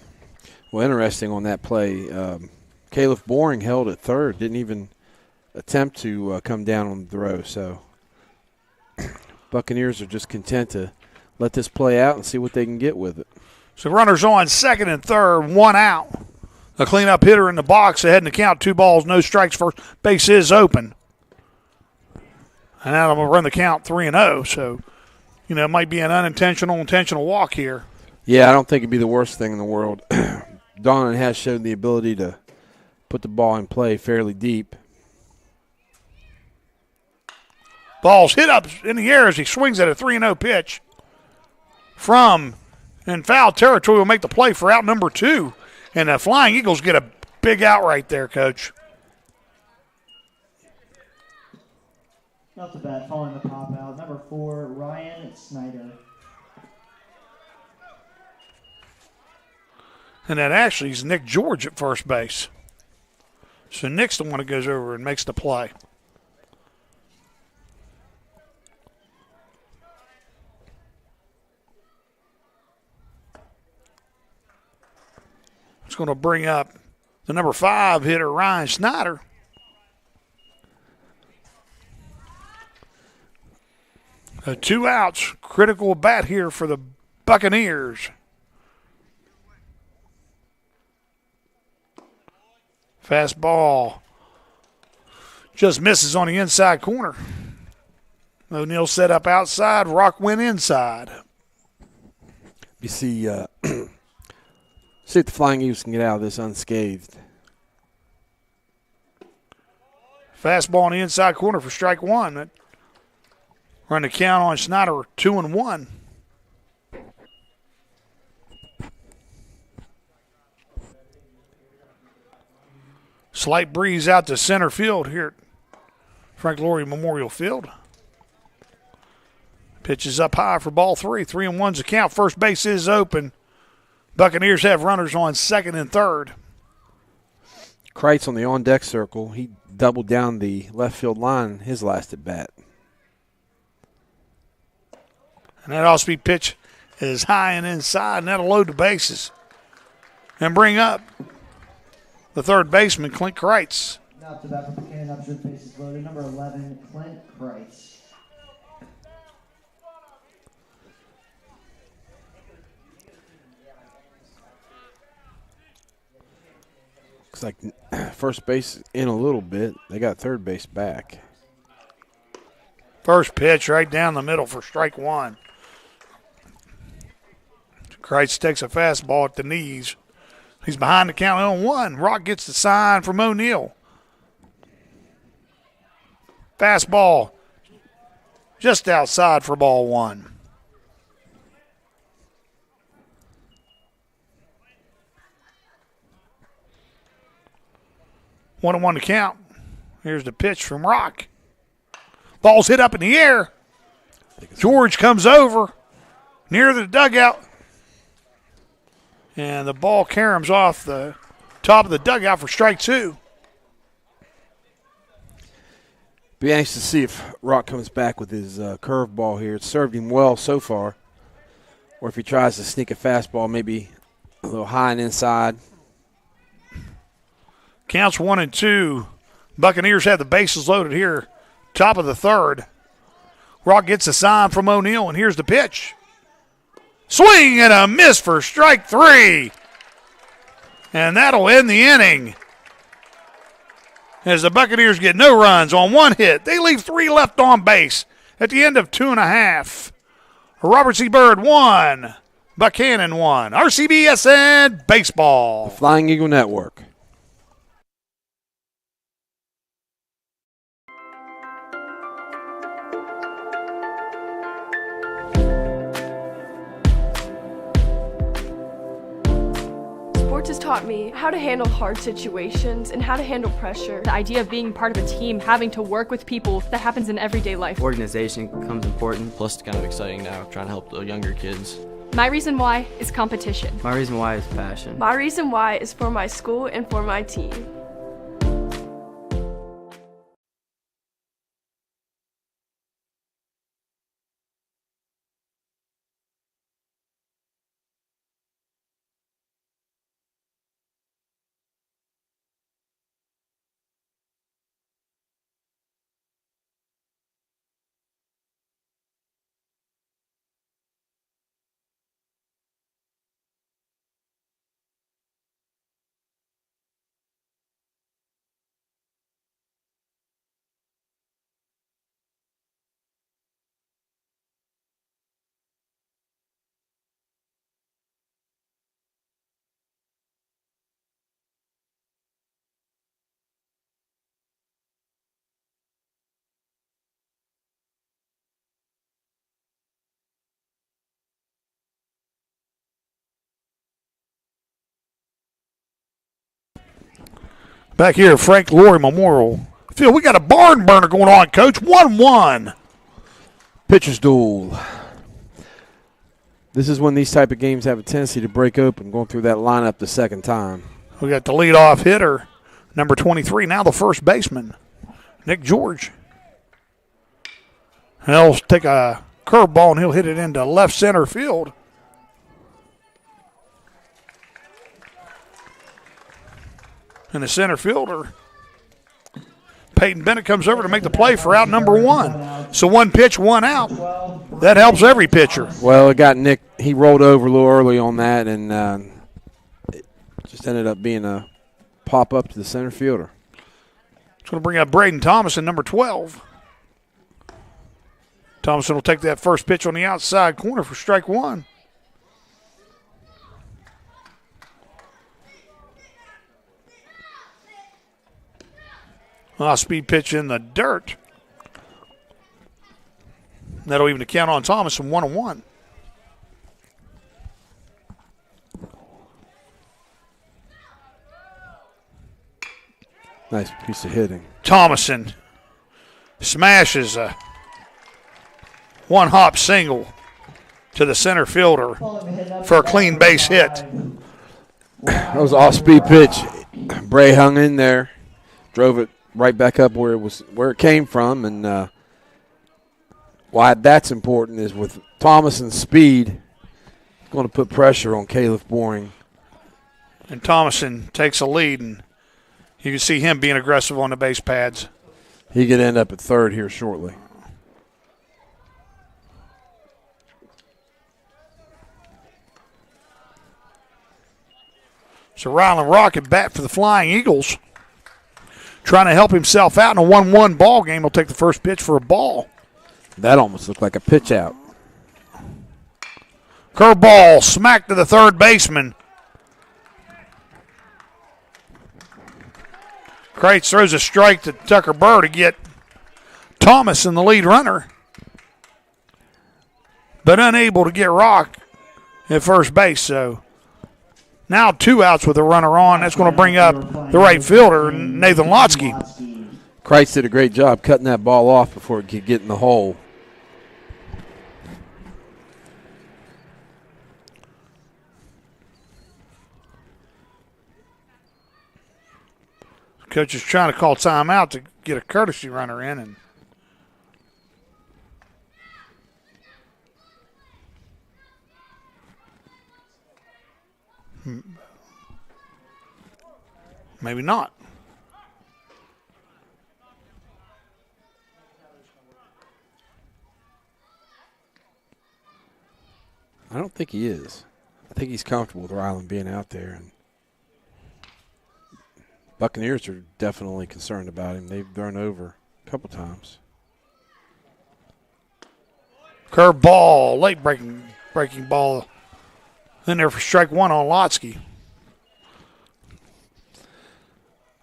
Well, interesting on that play. Caleb Boring held at third, didn't even attempt to come down on the throw. So Buccaneers are just content to let this play out and see what they can get with it. So runners on second and third, 1 out. A cleanup hitter in the box ahead in the count, 2 balls, no strikes. First base is open. And that'll run the count 3-0. So, you know, it might be an intentional walk here. Yeah, I don't think it'd be the worst thing in the world. Donnan has shown the ability to put the ball in play fairly deep. Ball's hit up in the air as he swings at a 3-0 pitch. From in foul territory will make the play for out number 2. And the Flying Eagles get a big out right there, Coach. Not too bad, following the pop out. Number 4, Ryan Snyder. And that actually is Nick George at first base. So Nick's the one that goes over and makes the play. It's going to bring up the number 5 hitter, Ryan Snyder. Two outs, critical bat here for the Buccaneers. Fastball just misses on the inside corner. O'Neal set up outside, Rock went inside. You see, see if the Flying Eagles can get out of this unscathed. Fastball on the inside corner for strike 1. That run the count on Snyder 2-1. Slight breeze out to center field here at Frank Loria Memorial Field. Pitch is up high for ball 3. 3-1's the count. First base is open. Buccaneers have runners on second and third. Kreitz on the on-deck circle. He doubled down the left field line his last at bat. And that off-speed pitch is high and inside, and that'll load the bases and bring up the third baseman, Clint Kreitz. Now to bat for Buckhannon-Upshur, bases loaded. Number 11, Clint Kreitz. Looks like first base in a little bit. They got third base back. First pitch right down the middle for strike 1. Kreitz takes a fastball at the knees. He's behind the count on 1. Rock gets the sign from O'Neal. Fastball just outside for ball 1. One and 1 to count. Here's the pitch from Rock. Ball's hit up in the air. George comes over near the dugout. And the ball caroms off the top of the dugout for strike 2. Be anxious to see if Rock comes back with his curveball here. It's served him well so far. Or if he tries to sneak a fastball, maybe a little high and inside. Counts 1-2. Buccaneers have the bases loaded here. Top of the third. Rock gets a sign from O'Neal, and here's the pitch. Swing and a miss for strike 3. And that'll end the inning. As the Buccaneers get no runs on 1 hit. They leave 3 left on base at the end of 2.5. Robert C. Byrd 1. Buckhannon 1. RCBSN Baseball. The Flying Eagle Network. Sports has taught me how to handle hard situations and how to handle pressure. The idea of being part of a team, having to work with people, that happens in everyday life. Organization becomes important, plus it's kind of exciting now, trying to help the younger kids. My reason why is competition. My reason why is passion. My reason why is for my school and for my team. Back here at Frank Loria Memorial Field, we got a barn burner going on, Coach. 1-1. Pitcher's duel. This is when these type of games have a tendency to break open, going through that lineup the second time. We got the leadoff hitter, number 23, now the first baseman, Nick George. He'll take a curveball and he'll hit it into left center field. And the center fielder, Peyton Bennett, comes over to make the play for out number 1. So 1 pitch, 1 out. That helps every pitcher. Well, it got Nick. He rolled over a little early on that, and it just ended up being a pop up to the center fielder. It's going to bring up Braden Thomason, number 12. Thomason will take that first pitch on the outside corner for strike 1. Speed pitch in the dirt. That'll even count on Thomason, 1-1. Nice piece of hitting. Thomason smashes a one-hop single to the center fielder for a clean base hit. That was an off-speed pitch. Bray hung in there, drove it right back up where it came from, and why that's important is with Thomason's speed, it's going to put pressure on Caleb Boring. And Thomason takes a lead, and you can see him being aggressive on the base pads. He could end up at third here shortly. So Ryland Rocket bat for the Flying Eagles, trying to help himself out in a 1-1 ball game. He'll take the first pitch for a ball. That almost looked like a pitch out. Curveball smack to the third baseman. Kreitz throws a strike to Tucker Burr to get Thomas in the lead runner, but unable to get Rock at first base. So now 2 outs with a runner on. That's going to bring up the right fielder, Nathan Lotsky. Kreitz did a great job cutting that ball off before it could get in the hole. Coach is trying to call timeout to get a courtesy runner in, and maybe not. I don't think he is. I think he's comfortable with Ryland being out there, and Buccaneers are definitely concerned about him. They've thrown over a couple times. Curve ball, late breaking ball in there for strike 1 on Lotsky.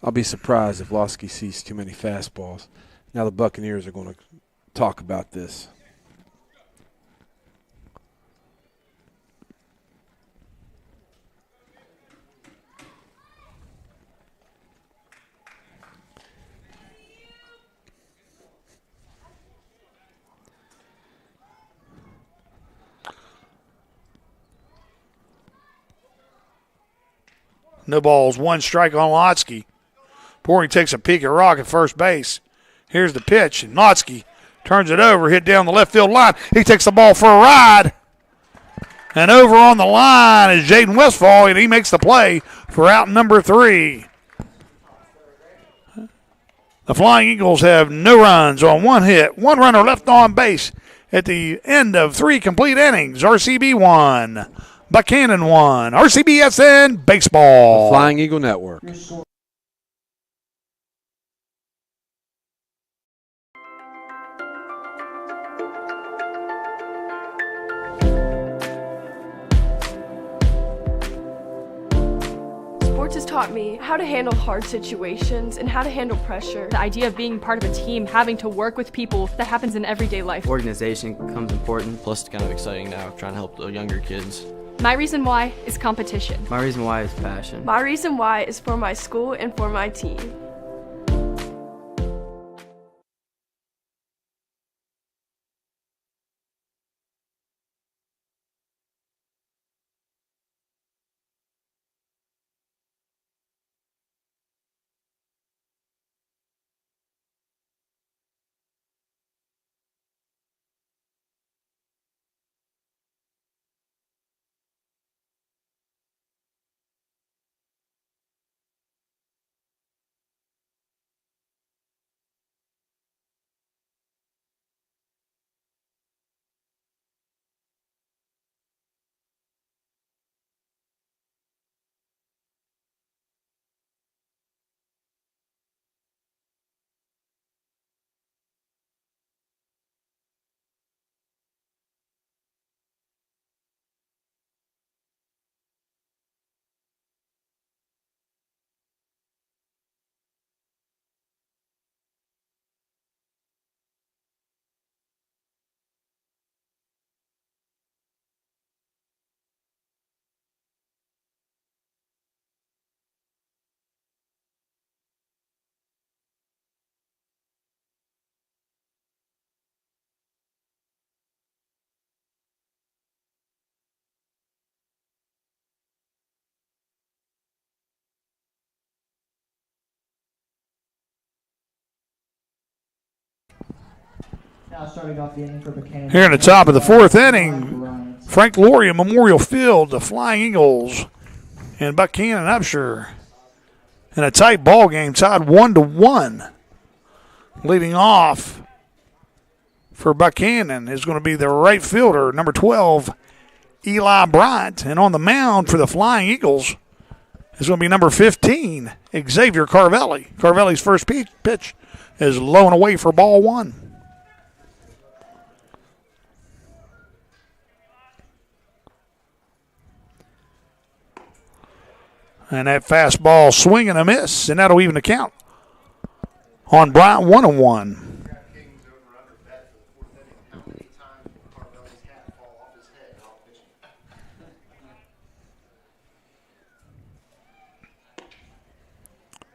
I'll be surprised if Lotsky sees too many fastballs. Now the Buccaneers are going to talk about this. No balls, 1 strike on Lotsky. Boring takes a peek at Rock at first base. Here's the pitch, and Lotsky turns it over, hit down the left field line. He takes the ball for a ride. And over on the line is Jaden Westfall, and he makes the play for out number 3. The Flying Eagles have no runs on 1 hit, 1 runner left on base at the end of 3 complete innings. RCB 1. Buckhannon 1. RCBSN Baseball. The Flying Eagle Network. Sports has taught me how to handle hard situations and how to handle pressure. The idea of being part of a team, having to work with people, that happens in everyday life. Organization becomes important. Plus, it's kind of exciting now, trying to help the younger kids. My reason why is competition. My reason why is passion. My reason why is for my school and for my team. Now starting off the inning for Buckhannon. Here in the top of the fourth inning, Frank Loria Memorial Field, the Flying Eagles and Buckhannon-Upshur in a tight ball game, tied 1-1. Leading off for Buckhannon is going to be the right fielder, number 12, Eli Bryant. And on the mound for the Flying Eagles is going to be number 15, Xavier Carvelli. Carvelli's first pitch is low and away for ball one. And that fastball swing and a miss, and that'll even the count on Bryant, 1-1.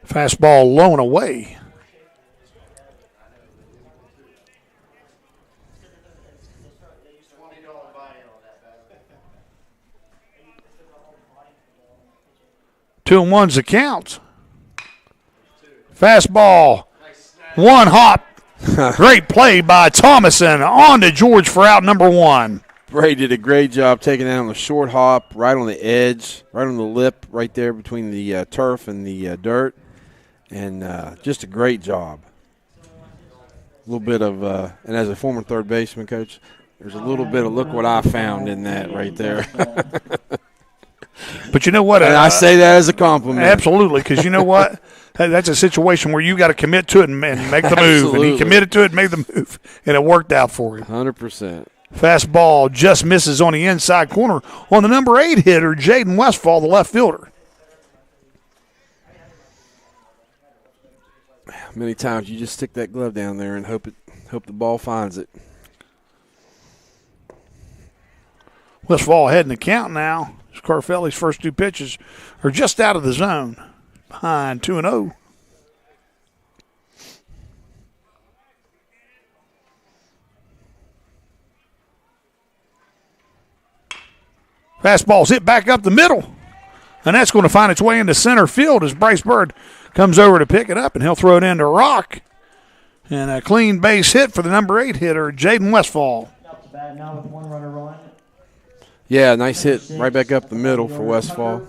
Fastball low and away. Two and one's the count. Fastball, one hop. Great play by Thomason. On to George for out number one. Bray did a great job taking that on the short hop, right on the edge, right on the lip, right there between the turf and the dirt. And just a great job. A little bit of, and as a former third baseman coach, there's a little bit of look what I found in that right there. But you know what? And I say that as a compliment. Absolutely, because you know what? That's a situation where you got to commit to it and make the move. And he committed to it and made the move, and it worked out for him. 100%. Fastball just misses on the inside corner on the number 8 hitter, Jaden Westfall, the left fielder. Many times you just stick that glove down there and hope the ball finds it. Westfall ahead in the count now. Carfelli's first two pitches are just out of the zone, behind 2-0. Fastball's hit back up the middle, and that's going to find its way into center field as Bryce Bird comes over to pick it up, and he'll throw it into Rock. And a clean base hit for the number 8 hitter, Jaden Westfall. Up to bat now with one runner on. Yeah, nice hit right back up the middle for Westfall.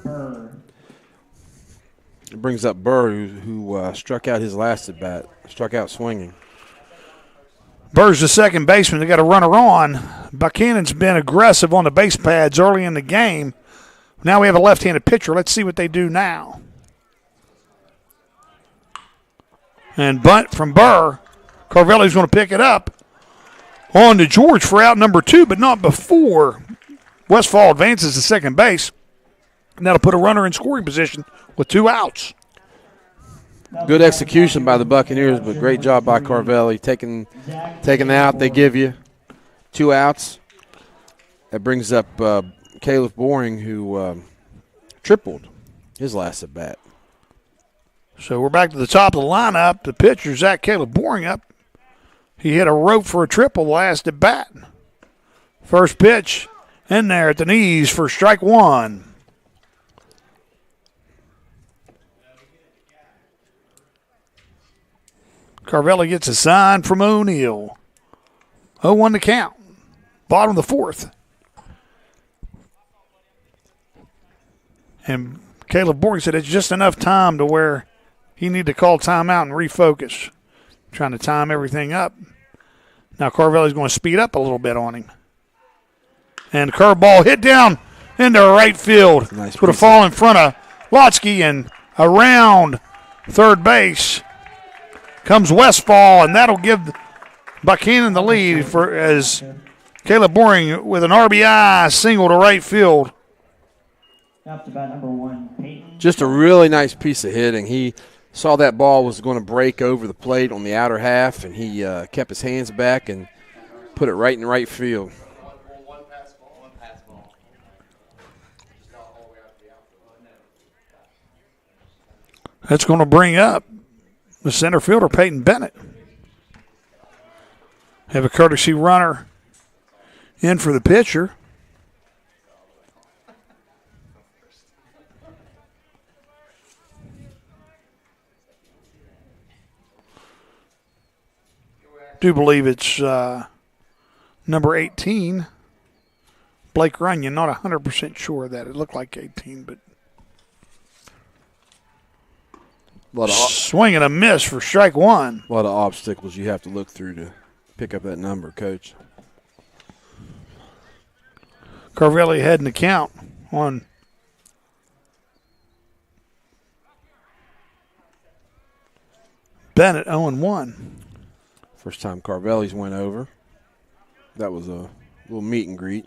It brings up Burr, who struck out his last at bat, struck out swinging. Burr's the second baseman. They got a runner on. Buckhannon's been aggressive on the base pads early in the game. Now we have a left-handed pitcher. Let's see what they do now. And bunt from Burr. Carvelli's going to pick it up. On to George for out number 2, but not before Westfall advances to second base. And that'll put a runner in scoring position with 2 outs. Good execution by the Buccaneers, but great job by Carvelli. Taking the out they give you. 2 outs. That brings up Caleb Boring, who tripled his last at bat. So we're back to the top of the lineup. The pitcher, Zach Caleb Boring, up. He hit a rope for a triple last at bat. First pitch in there at the knees for strike one. Carvelli gets a sign from O'Neill. 0-1 to count. Bottom of the fourth. And Caleb Boring said it's just enough time to where he need to call timeout and refocus. Trying to time everything up. Now Carvelli's going to speed up a little bit on him. And curveball hit down into right field. Nice. Would have fallen in front of Lotsky and around third base. Comes Westfall, and that'll give Buckhannon the lead for as Caleb Boring with an RBI single to right field. Up to bat number 1, Peyton. Just a really nice piece of hitting. He saw that ball was going to break over the plate on the outer half, and he kept his hands back and put it right in right field. That's going to bring up the center fielder, Peyton Bennett. Have a courtesy runner in for the pitcher. Do believe it's number 18, Blake Runyon. Not 100% sure of that. It looked like 18, but swing and a miss for strike one. A lot of obstacles you have to look through to pick up that number, Coach. Carvelli heading the count on Bennett, 0-1. First time Carvelli's went over. That was a little meet and greet.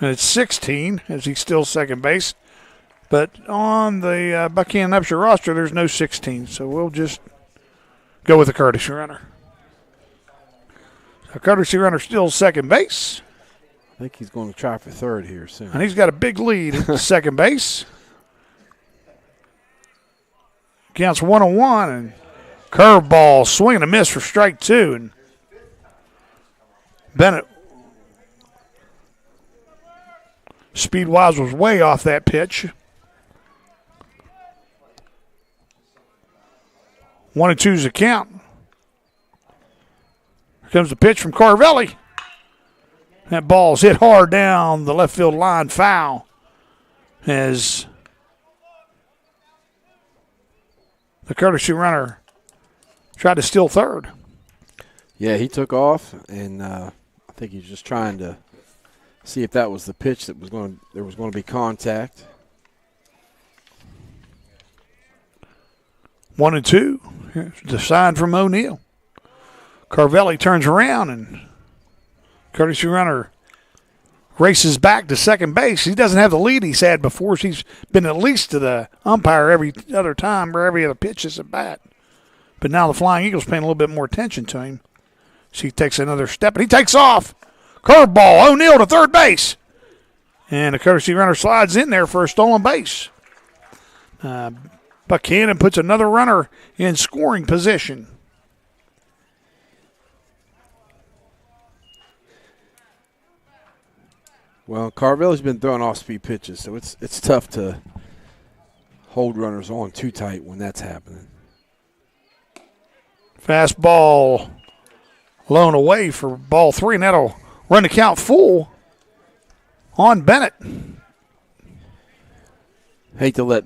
And it's 16 as he's still second base. But on the Buckhannon-Upshur roster, there's no 16. So we'll just go with the courtesy runner. A courtesy runner still second base. I think he's going to try for third here soon. And he's got a big lead at second base. Counts 1-1, and curveball, swing and a miss for strike two. And Bennett, speed-wise, was way off that pitch. 1-2's the count. Here comes the pitch from Carvelli. That ball's hit hard down the left field line, foul, as the courtesy runner tried to steal third. Yeah, he took off, and I think he's just trying to see if that was the pitch that was going to be contact. 1-2. Here's the sign from O'Neill. Carvelli turns around, and courtesy runner races back to second base. He doesn't have the lead he's had before. So he's been at least to the umpire every other time or every other pitch is at bat. But now the Flying Eagles paying a little bit more attention to him. So he takes another step, and he takes off. Curveball, O'Neill to third base. And the courtesy runner slides in there for a stolen base. Buckhannon puts another runner in scoring position. Well, Carvelli's been throwing off-speed pitches, so it's tough to hold runners on too tight when that's happening. Fastball blown away for ball three, and that'll run the count full on Bennett. Hate to let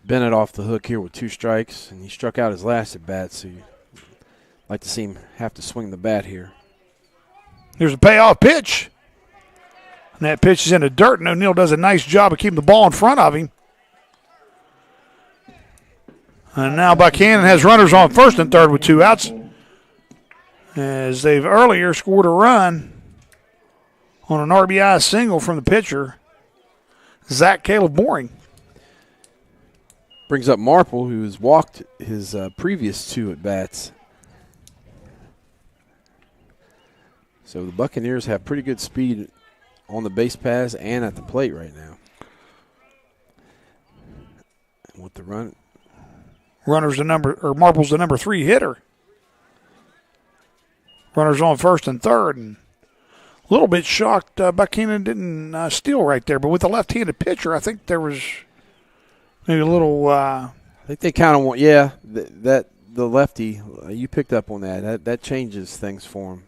Bennett off the hook here with 2 strikes, and he struck out his last at bat, so you'd like to see him have to swing the bat here. Here's a payoff pitch. And that pitch is in the dirt, and O'Neill does a nice job of keeping the ball in front of him. And now Buckhannon has runners on first and third with 2 outs, as they've earlier scored a run on an RBI single from the pitcher, Zach Caleb Boring. Brings up Marple, who has walked his previous 2 at-bats So the Buccaneers have pretty good speed on the base pass and at the plate right now. With the run. Marble's the number 3 hitter. Runners on first and third. And a little bit shocked Buckhannon didn't steal right there. But with the left-handed pitcher, I think there was maybe a little I think they kind of want, the lefty, you picked up on that. That changes things for him.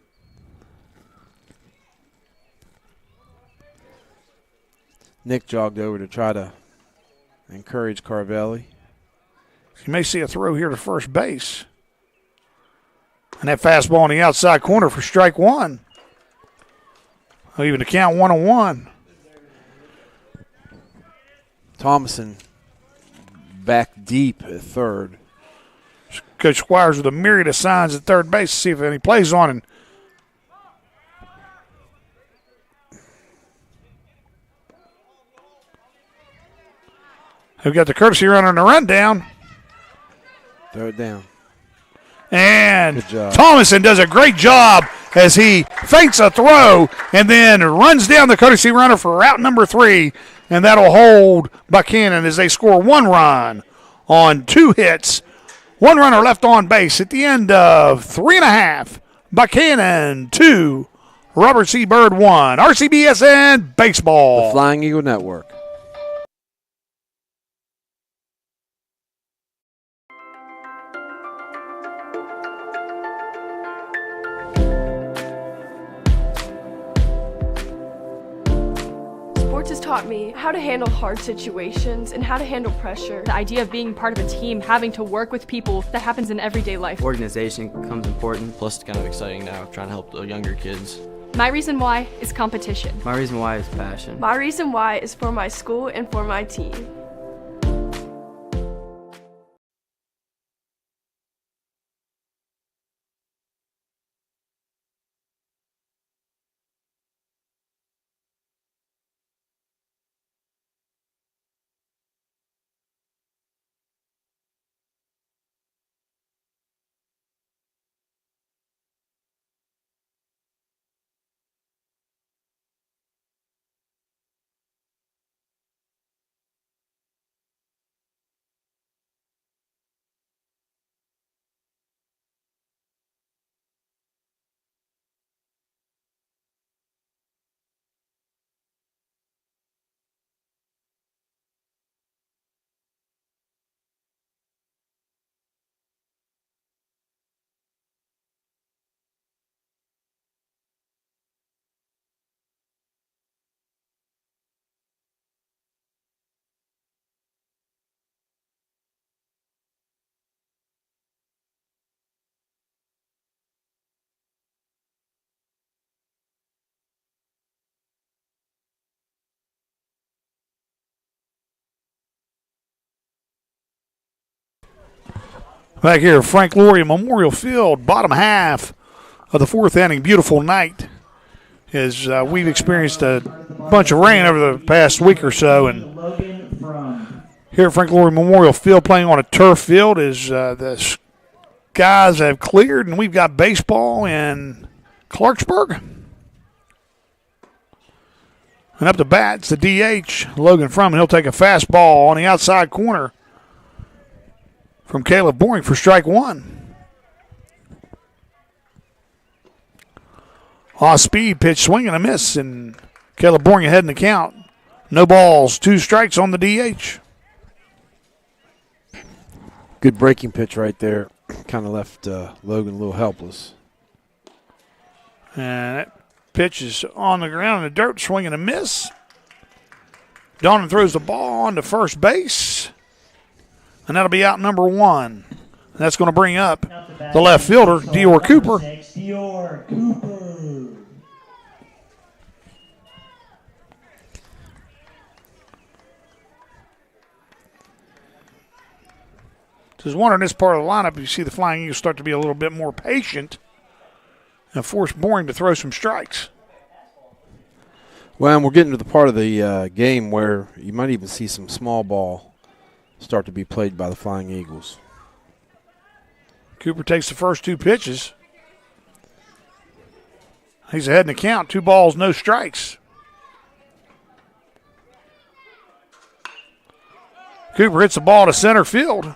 Nick jogged over to try to encourage Carvelli. You may see a throw here to first base. And that fastball on the outside corner for strike one. Even to count 1-1. Thomason back deep at third. Coach Squires with a myriad of signs at third base to see if any plays on him. We've got the courtesy runner on the rundown. Third down. And Good job. Thomason does a great job as he feints a throw and then runs down the courtesy runner for route number 3. And that'll hold Buckhannon as they score 1 run on 2 hits. 1 runner left on base at the end of 3.5. Buckhannon 2, Robert C. Byrd 1. RCBSN Baseball. The Flying Eagle Network. Sports has taught me how to handle hard situations and how to handle pressure. The idea of being part of a team, having to work with people, that happens in everyday life. Organization becomes important, plus it's kind of exciting now, trying to help the younger kids. My reason why is competition. My reason why is passion. My reason why is for my school and for my team. Back here, Frank Loria Memorial Field, bottom half of the 4th inning. Beautiful night as we've experienced a bunch of rain over the past week or so. And here at Frank Loria Memorial Field, playing on a turf field, as the skies have cleared, and we've got baseball in Clarksburg. And up to bat, it's the DH, Logan Frum, and he'll take a fastball on the outside corner from Caleb Boring for strike 1. Off speed pitch, swing and a miss, and Caleb Boring ahead in the count. No balls, 2 strikes on the DH. Good breaking pitch right there. Kind of left Logan a little helpless. And that pitch is on the ground in the dirt, swing and a miss. Donnan throws the ball on to first base. And that'll be out number 1. And that's going to bring up the left fielder, Dior Cooper. Dior Cooper. Just wondering this part of the lineup, you see the Flying Eagles start to be a little bit more patient and force Boring to throw some strikes. Well, and we're getting to the part of the game where you might even see some small ball start to be played by the Flying Eagles. Cooper takes the first 2 pitches. He's ahead in the count. 2 balls, no strikes. Cooper hits the ball to center field.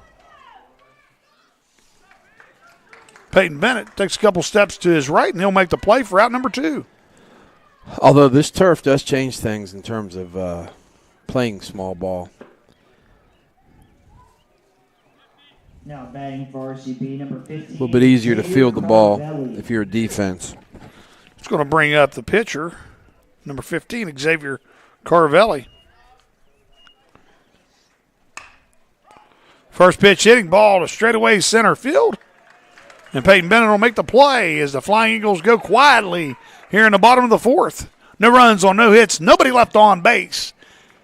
Peyton Bennett takes a couple steps to his right, and he'll make the play for out number 2. Although this turf does change things in terms of playing small ball. Now batting for RCB, number 15. A little bit easier to field the ball if you're a defense. It's going to bring up the pitcher, number 15, Xavier Carvelli. First pitch hitting ball to straightaway center field. And Peyton Bennett will make the play as the Flying Eagles go quietly here in the bottom of the 4th. No runs on no hits, nobody left on base.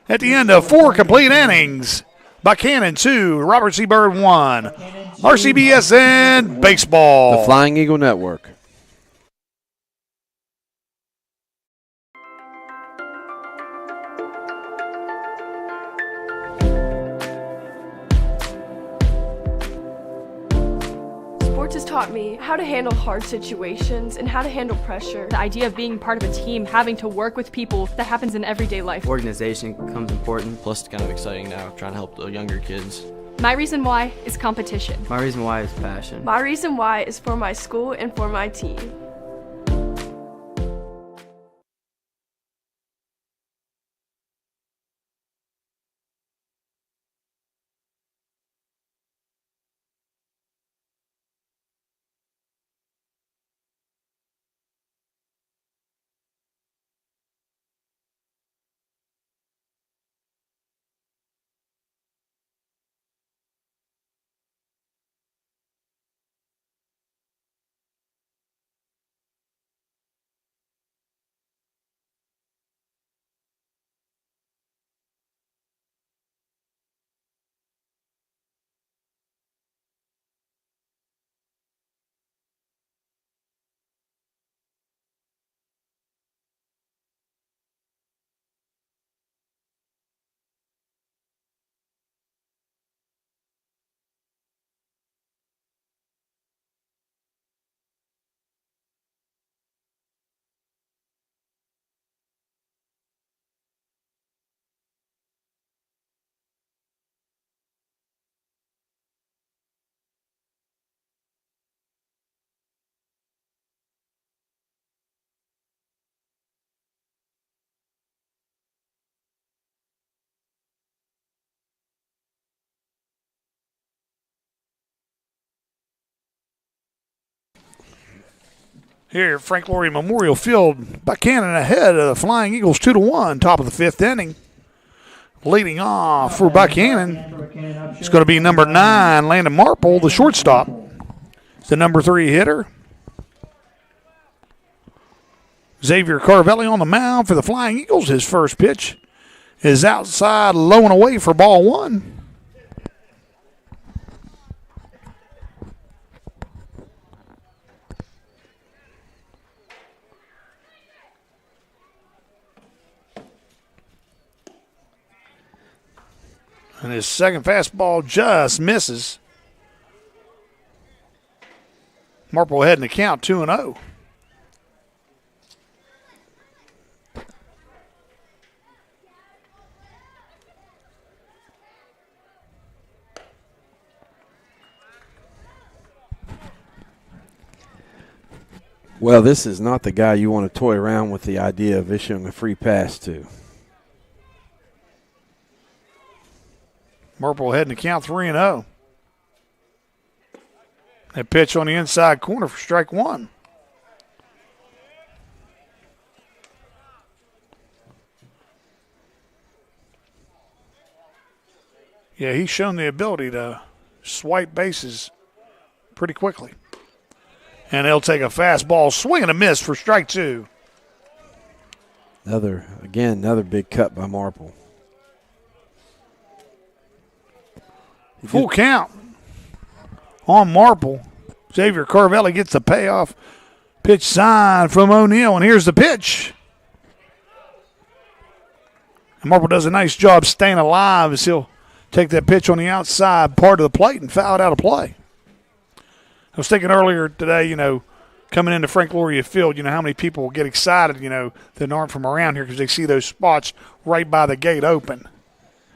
At the end of 4 complete innings, Buckhannon 2, Robert C. Byrd 1. RCBSN Baseball. The Flying Eagle Network. Sports has taught me how to handle hard situations and how to handle pressure. The idea of being part of a team, having to work with people, that happens in everyday life. Organization becomes important, plus it's kind of exciting now, trying to help the younger kids. My reason why is competition. My reason why is passion. My reason why is for my school and for my team. Here at Frank Loria Memorial Field, Buckhannon ahead of the Flying Eagles 2-1, top of the 5th inning. Leading off for Buckhannon, it's going to be number 9, Landon Marple, the shortstop. It's the number 3 hitter. Xavier Carvelli on the mound for the Flying Eagles. His first pitch is outside, low and away for ball 1. And his second fastball just misses. Marple ahead in the count, 2-0. Well, this is not the guy you want to toy around with the idea of issuing a free pass to. Marple ahead in the count, 3-0. That pitch on the inside corner for strike 1. Yeah, he's shown the ability to swipe bases pretty quickly. And they'll take a fastball, swing and a miss for strike 2. Another big cut by Marple. Full count on Marple. Xavier Carvelli gets the payoff. Pitch sign from O'Neill, and here's the pitch. And Marple does a nice job staying alive as he'll take that pitch on the outside part of the plate and foul it out of play. I was thinking earlier today, coming into Frank Loria Field, you know, how many people will get excited, you know, that aren't from around here because they see those spots right by the gate open.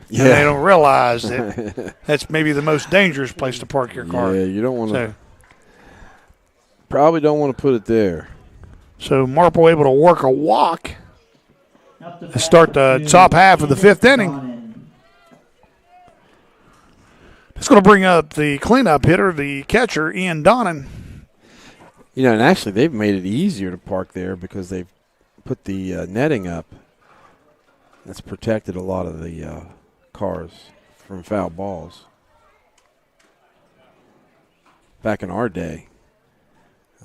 Yeah. And they don't realize that that's maybe the most dangerous place to park your car. Yeah, you don't want to. Probably don't want to put it there. So Marple able to work a walk to start the top half of the 5th inning. It's going to bring up the cleanup hitter, the catcher, Ian Donnan. You know, and actually they've made it easier to park there because they've put the netting up. That's protected a lot of the cars from foul balls. Back in our day,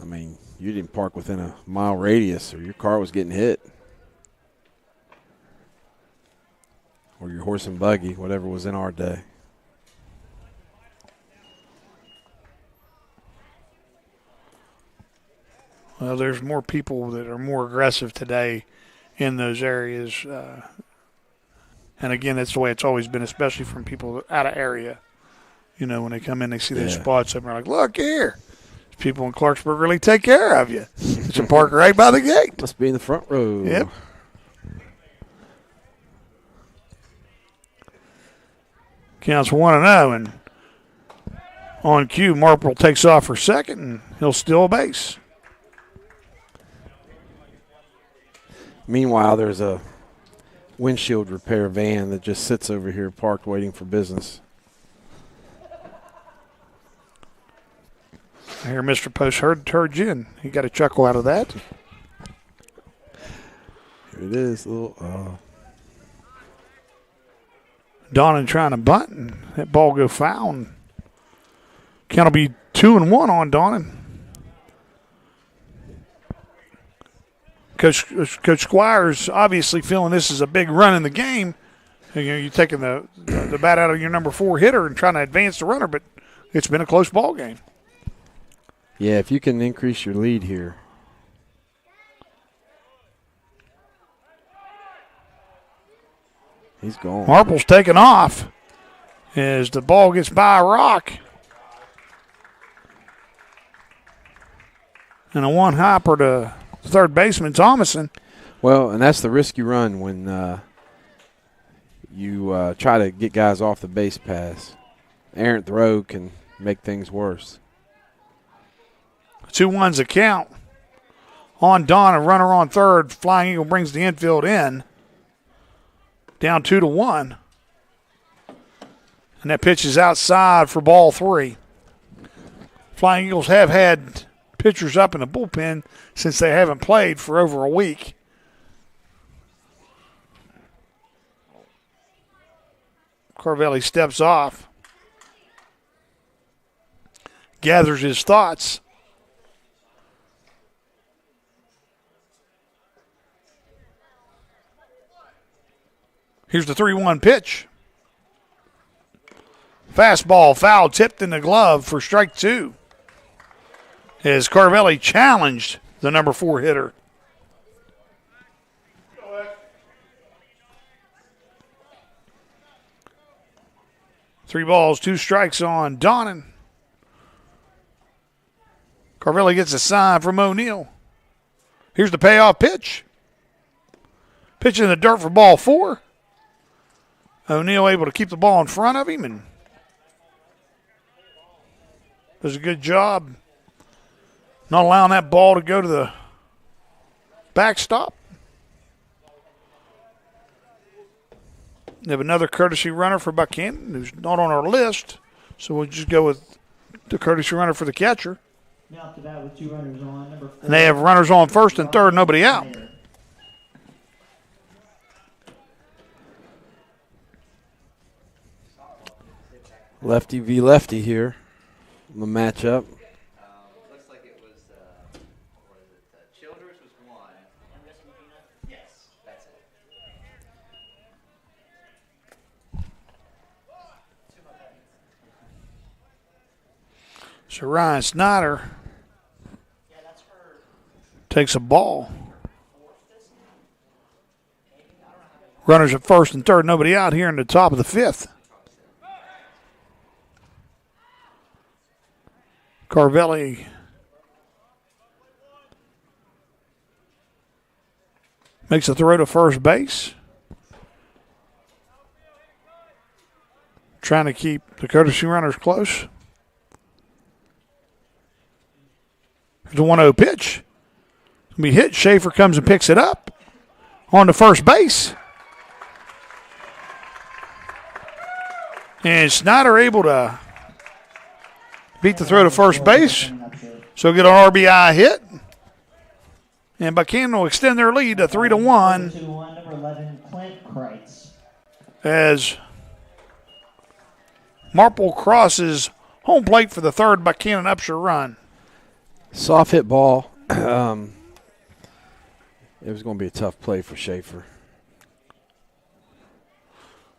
I mean, you didn't park within a mile radius or your car was getting hit. Or your horse and buggy, whatever was in our day. Well, there's more people that are more aggressive today in those areas. And, again, that's the way it's always been, especially from people out of area. You know, when they come in, they see those spots up and they're like, look here. People in Clarksburg really take care of you. It's a park right by the gate. Must be in the front row. Yep. Counts 1-0, and on cue, Marple takes off for second, and he'll steal a base. Meanwhile, there's a windshield repair van that just sits over here parked waiting for business. I hear Mr. Post heard you, and he got a chuckle out of that. Here it is, little. Donnan trying to bunt, and that ball go foul. And count will be 2-1 on Donnan. Coach Squires obviously feeling this is a big run in the game. You know, you're taking the bat out of your number 4 hitter and trying to advance the runner, but it's been a close ball game. Yeah, if you can increase your lead here. He's gone. Marple's taking off as the ball gets by a rock. And a one-hopper to third baseman Thomason. Well, and that's the risk you run when you try to get guys off the base pass. Errant throw can make things worse. 2-1's a count. On Don, a runner on third. Flying Eagle brings the infield in. Down 2-1. And that pitch is outside for ball 3. Flying Eagles have had pitchers up in the bullpen since they haven't played for over a week. Carvelli steps off. Gathers his thoughts. Here's the 3-1 pitch. Fastball foul tipped in the glove for strike 2. As Carvelli challenged the number 4 hitter. Three balls, 2 strikes on Donnan. Carvelli gets a sign from O'Neill. Here's the payoff pitch. Pitch in the dirt for ball 4. O'Neill able to keep the ball in front of him and does a good job not allowing that ball to go to the backstop. We have another courtesy runner for Buckhannon who's not on our list, so we'll just go with the courtesy runner for the catcher. Now to bat with 2 runners on, number 4. And they have runners on first and third, nobody out. Lefty v. lefty here. The matchup. Looks like it was, what is it? Childers was 1. Yes, that's it. So Ryan Snyder takes a ball. Runners at first and third, nobody out here in the top of the 5th. Carvelli Makes a throw to first base. Trying to keep the courtesy runners close. There's a 1-0 pitch. It's going to be hit. Schaefer comes and picks it up on to first base. And Snyder able to beat the throw to first base. So get an RBI hit. And Buckhannon will extend their lead to 3-1. 2-1, number 11, Clint Kreitz. As Marple crosses home plate for the third Buckhannon-Upshur run. Soft hit ball. It was going to be a tough play for Schaefer.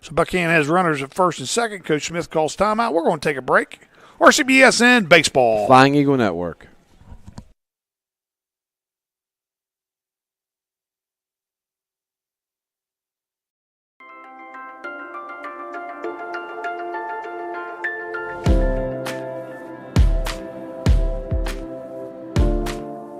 So Buckhannon has runners at first and second. Coach Smith calls timeout. We're going to take a break. RCBSN Baseball. Flying Eagle Network.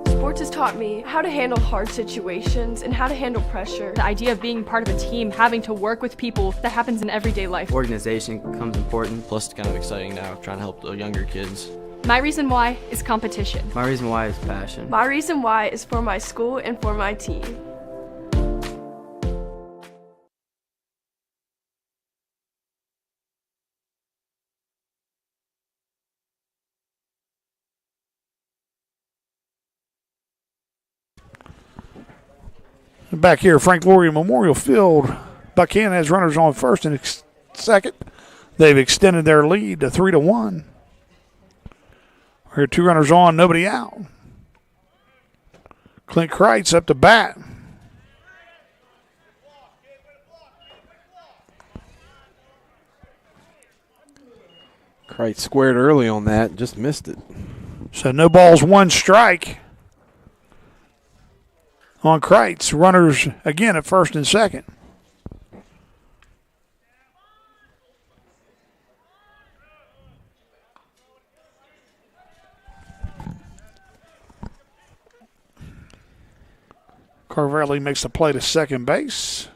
Sports has taught me how to handle hard situations and how to handle pressure. The idea of being part of a team, having to work with people, that happens in everyday life. Organization becomes important, plus it's kind of exciting now, trying to help the younger kids. My reason why is competition. My reason why is passion. My reason why is for my school and for my team. Back here, Frank Loria Memorial Field. Buckhannon has runners on first and second. They've extended their lead to 3-1. Here, 2 runners on, nobody out. Clint Kreitz up to bat. Kreitz squared early on that, just missed it. So no balls, 1 strike on Kreitz. Runners again at first and second. Carvelli makes the play to second base.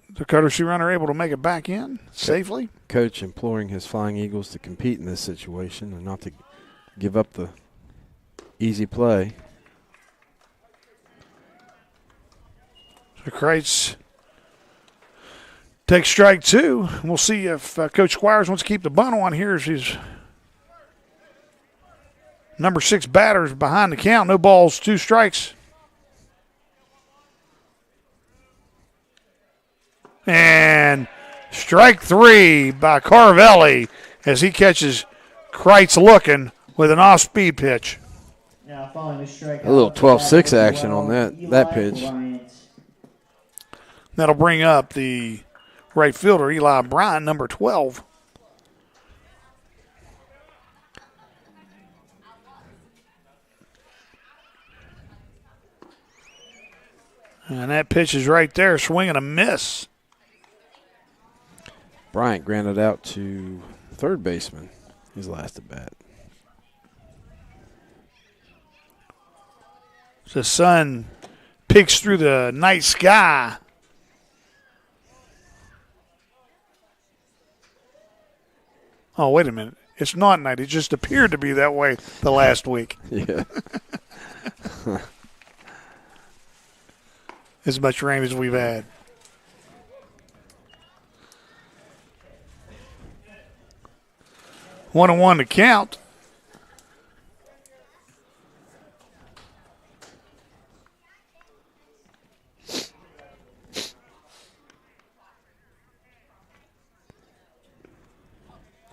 The courtesy runner able to make it back in safely. Coach imploring his Flying Eagles to compete in this situation and not to give up the easy play. So Kreitz takes strike 2. We'll see if Coach Squires wants to keep the bunt on. Here's his number 6 batters behind the count. No balls, 2 strikes. And strike 3 by Carvelli as he catches Kreitz looking with an off-speed pitch. Now following the strikeout. A little 12-6 action on that pitch. Bryant. That'll bring up the right fielder, Eli Bryant, number 12. And that pitch is right there, swing and a miss. Bryant grounded out to third baseman, his last at bat. The sun peeks through the night sky. Oh, wait a minute. It's not night. It just appeared to be that way the last week. Yeah. As much rain as we've had. One and one to count.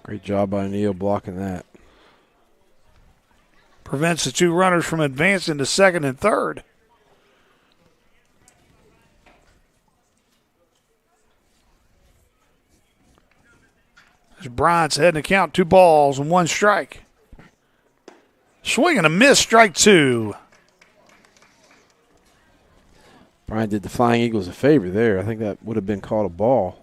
Great job by Neal blocking that. Prevents the 2 runners from advancing to second and third. As Bryant's heading to count, 2 balls and 1 strike. Swing and a miss, strike 2. Bryant did the Flying Eagles a favor there. I think that would have been called a ball.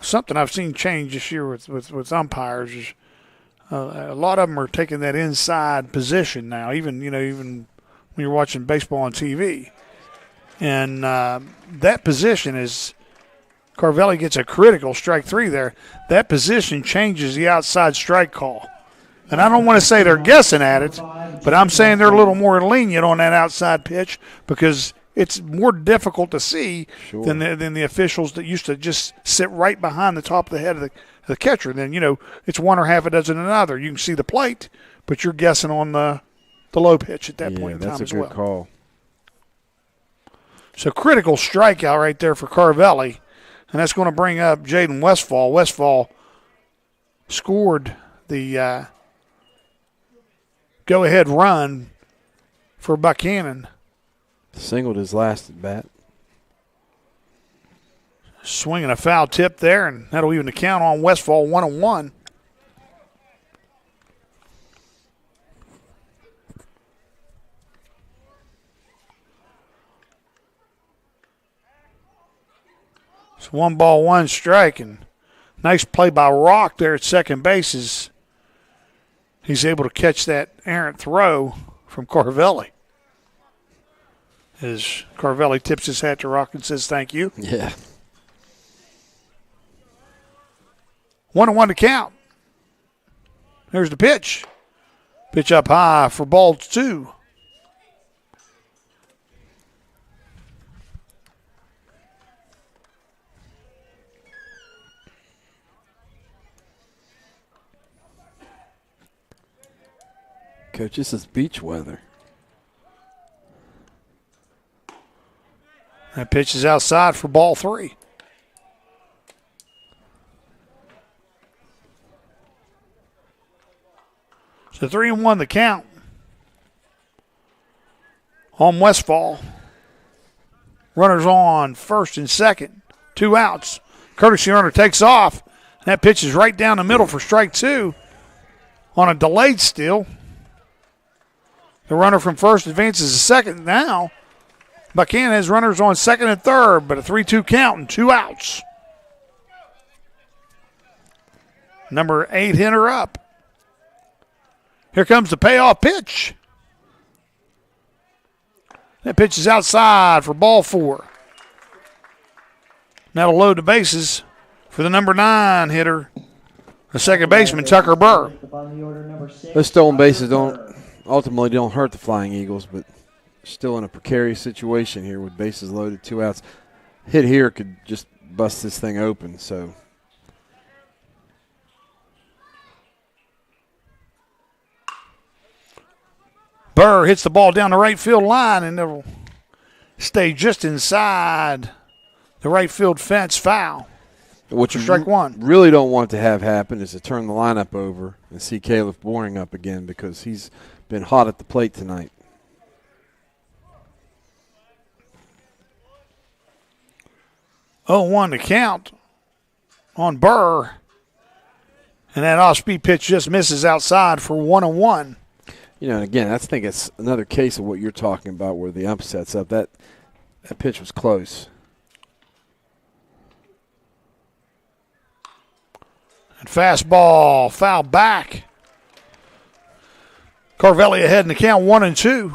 Something I've seen change this year with umpires is a lot of them are taking that inside position now, even when you're watching baseball on TV. And that position is, Carvelli gets a critical strike 3 there. That position changes the outside strike call. And I don't want to say they're guessing at it, but I'm saying they're a little more lenient on that outside pitch because it's more difficult to see than the officials that used to just sit right behind the top of the head of the catcher. Then, it's one or half a dozen another. You can see the plate, but you're guessing on the low pitch at that point in time as well. That's a good call. So critical strikeout right there for Carvelli, and that's going to bring up Jaden Westfall. Westfall scored the go-ahead run for Buckhannon. Singled his last at bat. Swinging a foul tip there, and that'll even the count on Westfall 1-1. It's 1 ball, 1 strike, and nice play by Rock there at second base. He's able to catch that errant throw from Carvelli. As Carvelli tips his hat to Rock and says thank you. Yeah. 1-1 to count. There's the pitch. Pitch up high for ball 2. Coach, this is beach weather. That pitch is outside for ball 3. So 3-1 the count on Westfall. Runners on first and second. 2 outs. Courtesy runner takes off. And that pitch is right down the middle for strike 2 on a delayed steal. The runner from first advances to second now. Buckhannon has runners on second and third, but a 3-2 count and 2 outs. Number 8 hitter up. Here comes the payoff pitch. That pitch is outside for ball 4. That'll load the bases for the number 9 hitter, the second baseman, Tucker Burr. Those stolen bases ultimately don't hurt the Flying Eagles, but still in a precarious situation here with bases loaded, 2 outs. Hit here could just bust this thing open, so. Burr hits the ball down the right field line, and it'll stay just inside the right field fence, foul. What you strike 1. Really don't want to have happen is to turn the lineup over and see Caleb Boring up again because he's been hot at the plate tonight. Oh, 1 to count on Burr. And that off-speed pitch just misses outside for 1-1. And again, I think it's another case of what you're talking about where the ump sets up. That pitch was close. And fastball, foul back. Carvelli ahead in the count, 1-2.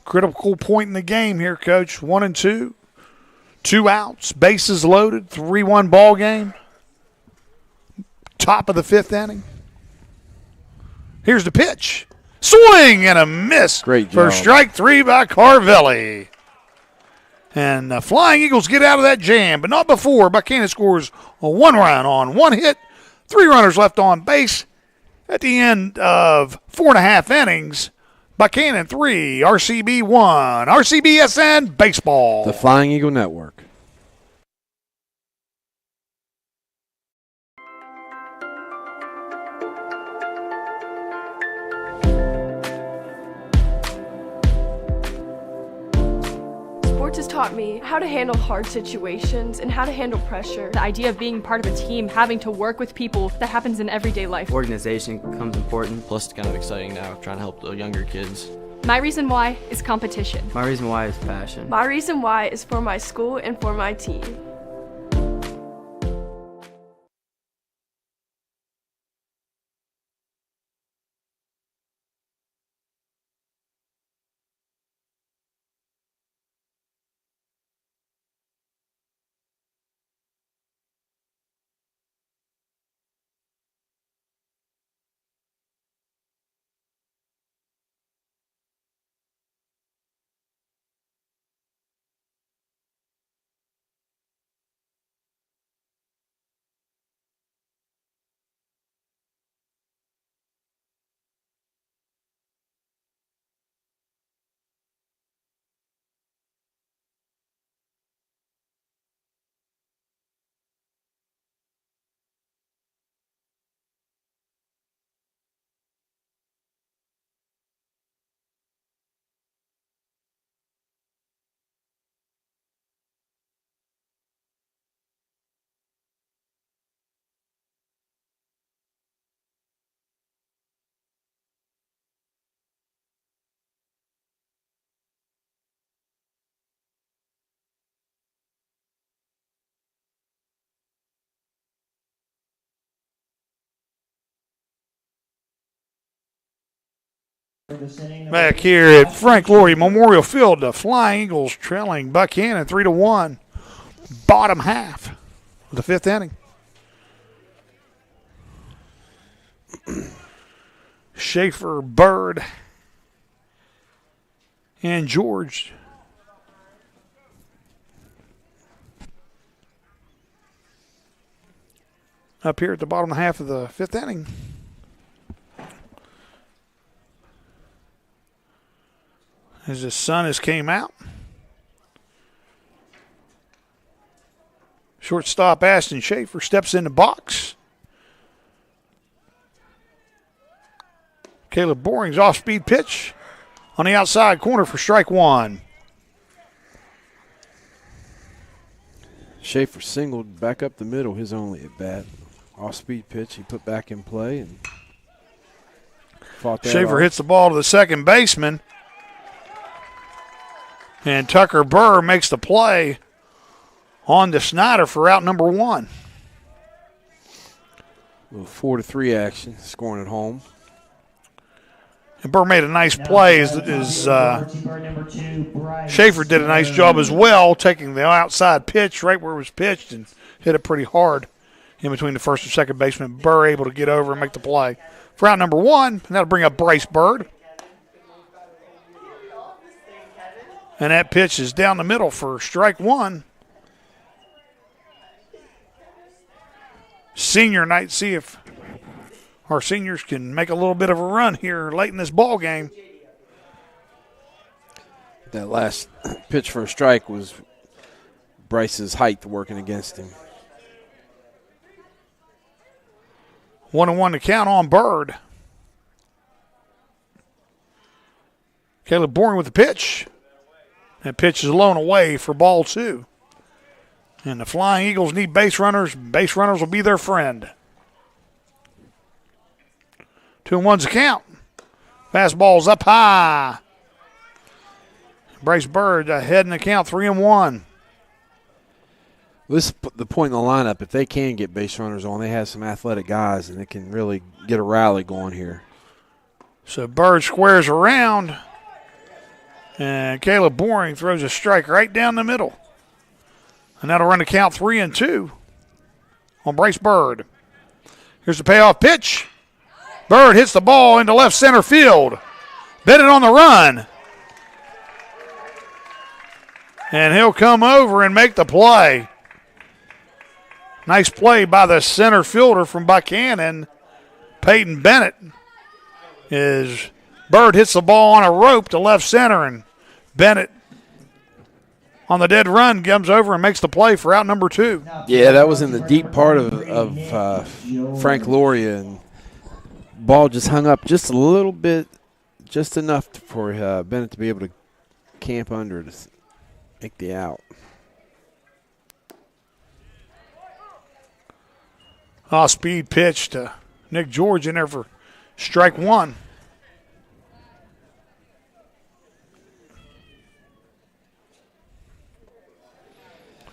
Critical point in the game here, Coach. 1-2. 2 outs, bases loaded, 3-1 ball game. Top of the 5th inning. Here's the pitch. Swing and a miss. Great for job. strike 3 by Carvelli. And the Flying Eagles get out of that jam, but not before. Buckhannon scores a 1 run on 1 hit, 3 runners left on base. At the end of 4.5 innings, Buckhannon 3, RCB 1, RCBSN Baseball. The Flying Eagle Network. Sports has taught me how to handle hard situations and how to handle pressure. The idea of being part of a team, having to work with people, that happens in everyday life. Organization becomes important, plus it's kind of exciting now, trying to help the younger kids. My reason why is competition. My reason why is passion. My reason why is for my school and for my team. Back here at Frank Loria Memorial Field, the Flying Eagles trailing Buckhannon 3-1. Bottom half of the fifth inning. Schaefer, Bird, and George. Up here at the bottom half of the fifth inning. As the sun has came out. Shortstop Ashton Schaefer steps in the box. Caleb Boring's off-speed pitch on the outside corner for strike one. Schaefer singled back up the middle, his only at bat. Off-speed pitch he put back in play and fought that Schaefer off. hits the ball to the second baseman. And Tucker Burr makes the play on to Snyder for out number one. A little 4-3 action, scoring at home. And Burr made a nice play as Schaefer did a nice job as well, taking the outside pitch right where it was pitched and hit it pretty hard in between the first and second baseman. Burr able to get over and make the play for out number one, and that'll bring up Bryce Bird. And that pitch is down the middle for strike one. Senior night, see if our seniors can make a little bit of a run here late in this ball game. That last pitch for a strike was Bryce's height working against him. 1-1 to count on Bird. Caleb Boring with the pitch. That pitch is low and away for ball two. And the Flying Eagles need base runners. Base runners will be their friend. 2-1's the count. Fastball's up high. Bryce Bird ahead in the count, 3-1. This is the point in the lineup. If they can get base runners on, they have some athletic guys, and they can really get a rally going here. So Bird squares around. And Caleb Boring throws a strike right down the middle. And that'll run the count 3-2 on Bryce Bird. Here's the payoff pitch. Bird hits the ball into left center field. Bennett on the run. And he'll come over and make the play. Nice play by the center fielder from Buckhannon, Peyton Bennett. Bird hits the ball on a rope to left center, and Bennett on the dead run comes over and makes the play for out number two. Yeah, that was in the deep part of Frank Loria, and ball just hung up just a little bit, just enough for Bennett to be able to camp under to make the out. Off-speed pitch to Nick George in there for strike one.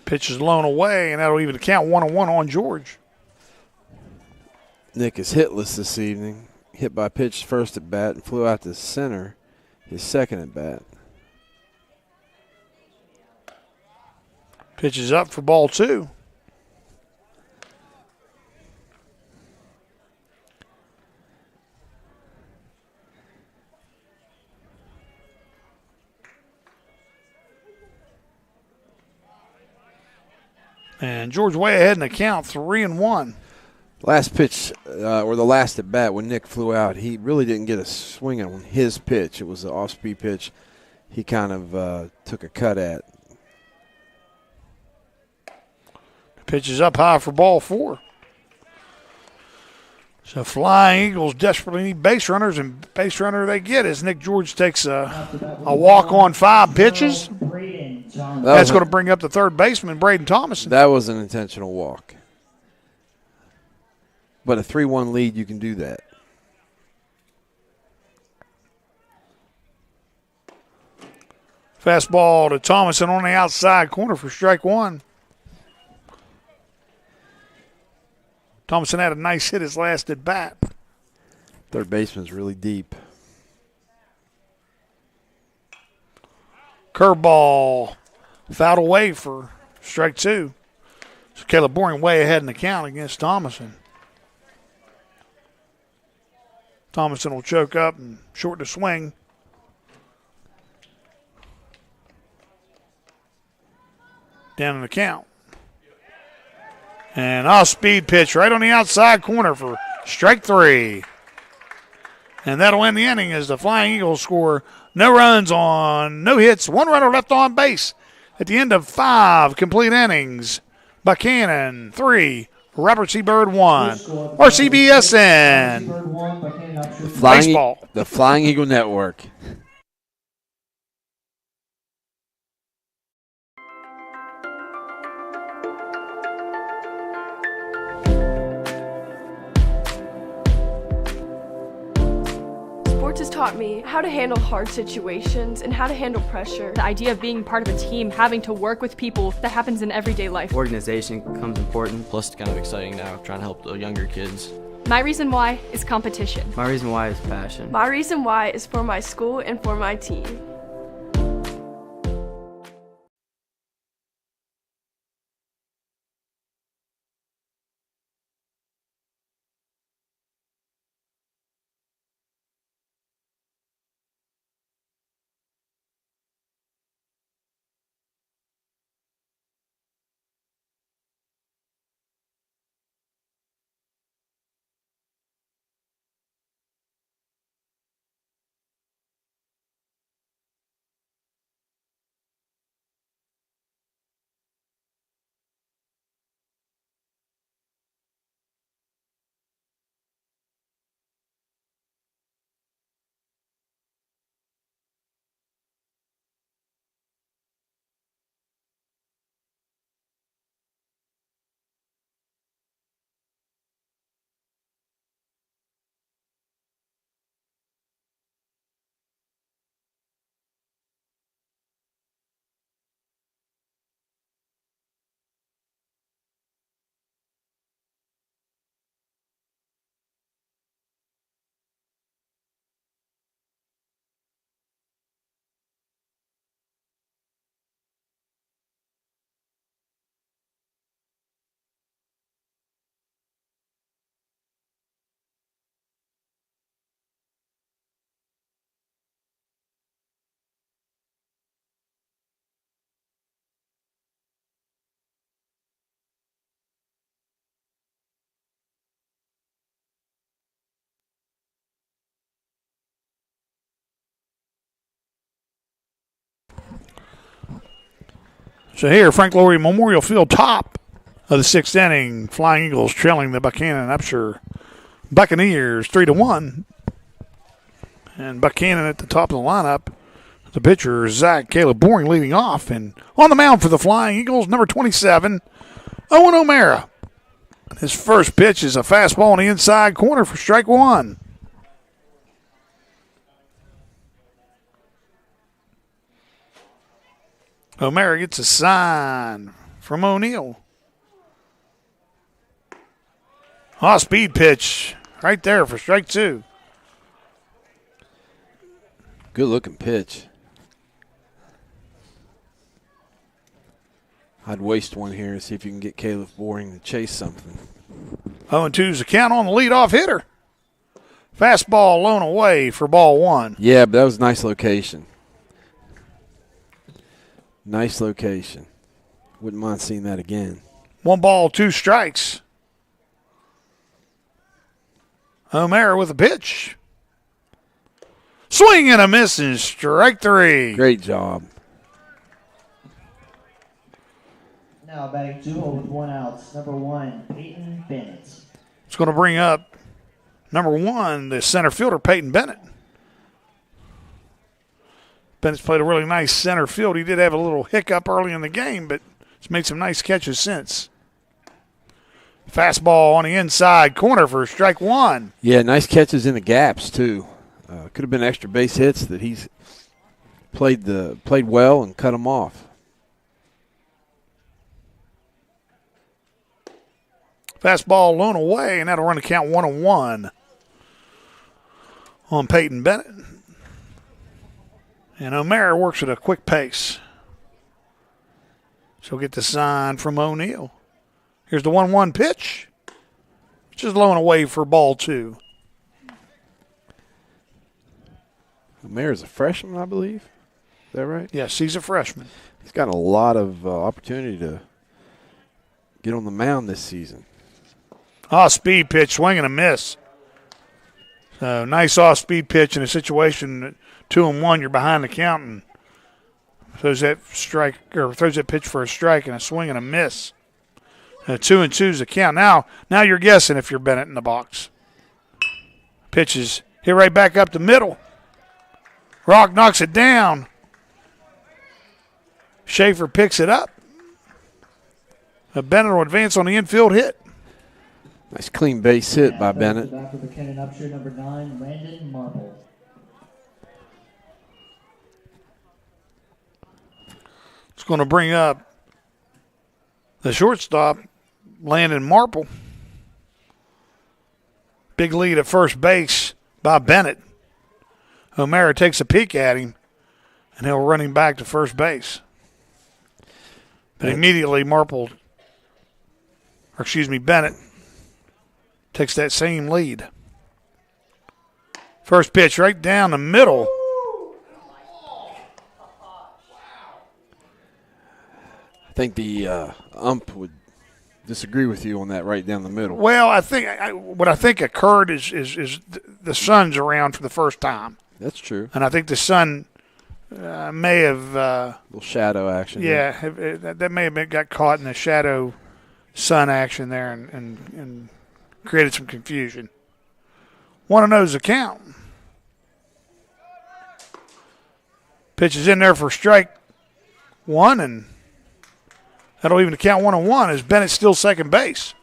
Pitch is blown away, and that'll even count 1-1 on George. Nick is hitless this evening. Hit by pitch first at bat and flew out to center his second at bat. Pitch is up for ball two. And George way ahead in the count, 3-1. Last pitch, or the last at bat, when Nick flew out, he really didn't get a swing on his pitch. It was an off-speed pitch he kind of took a cut at. Pitch is up high for ball four. So Flying Eagles desperately need base runners, and base runner they get as Nick George takes a walk on 5 pitches. That's going to bring up the third baseman, Braden Thomason. That was an intentional walk. But a 3-1 lead, you can do that. Fastball to Thomason on the outside corner for strike one. Thomason had a nice hit his last at bat. Third baseman's really deep. Curveball fouled away for strike two. So Caleb Boring way ahead in the count against Thomason. Thomason will choke up and short the swing. Down in the count. And off-speed pitch right on the outside corner for strike three. And that'll end the inning as the Flying Eagles score no runs on no hits, one runner left on base at the end of 5 complete innings. Buckhannon 3, Robert C. Byrd 1. RCBSN. Baseball. The Flying Eagle Network. Sports has taught me how to handle hard situations and how to handle pressure. The idea of being part of a team, having to work with people, that happens in everyday life. Organization becomes important, plus it's kind of exciting now, trying to help the younger kids. My reason why is competition. My reason why is passion. My reason why is for my school and for my team. So here, Frank Loria Memorial Field, top of the 6th inning. Flying Eagles trailing the Buckhannon-Upshur Buccaneers 3-1. And Buckhannon at the top of the lineup. The pitcher, Zach Caleb Boring, leading off. And on the mound for the Flying Eagles, number 27, Owen O'Mara. His first pitch is a fastball on the inside corner for strike one. O'Mara gets a sign from O'Neill. Speed pitch right there for strike two. Good looking pitch. I'd waste one here and see if you can get Caleb Boring to chase something. 0-2's the count on the leadoff hitter. Fastball blown away for ball one. Yeah, but that was a nice location. Nice location. Wouldn't mind seeing that again. 1 ball, 2 strikes. O'Mara with a pitch. Swing and a miss and strike three. Great job. Now batting 2 with 1 out. Number 1, Peyton Bennett. It's going to bring up number 1, the center fielder, Peyton Bennett. Bennett's played a really nice center field. He did have a little hiccup early in the game, but he's made some nice catches since. Fastball on the inside corner for strike one. Yeah, nice catches in the gaps, too. Could have been extra base hits that he's played well and cut them off. Fastball blown away, and that'll run the count 1-1 on Peyton Bennett. And O'Mara works at a quick pace. She'll get the sign from O'Neill. Here's the 1-1 pitch. Just low and away for ball 2. O'Mara's a freshman, I believe. Is that right? Yes, he's a freshman. He's got a lot of opportunity to get on the mound this season. Off-speed pitch, swing and a miss. So nice off-speed pitch in a situation that 2-1, you're behind the count, and throws that pitch for a strike and a swing and a miss. 2-2 is the count. Now you're guessing if you're Bennett in the box. Pitch is hit right back up the middle. Rock knocks it down. Schaefer picks it up. Bennett will advance on the infield hit. Nice clean base hit by Bennett. Back for Buckhannon-Upshur, number 9, Landon Marple. It's going to bring up the shortstop, Landon Marple. Big lead at first base by Bennett. O'Mara takes a peek at him, and he'll run him back to first base. But immediately Bennett takes that same lead. First pitch right down the middle. I think the ump would disagree with you on that right down the middle. Well, I think what I think occurred is the sun's around for the first time. That's true. And I think the sun may have little shadow action. Yeah, that may have got caught in the shadow sun action there and created some confusion. 1-0 is the count. Pitch is in there for strike 1, and that'll even the count 1-1 as Bennett's still second base.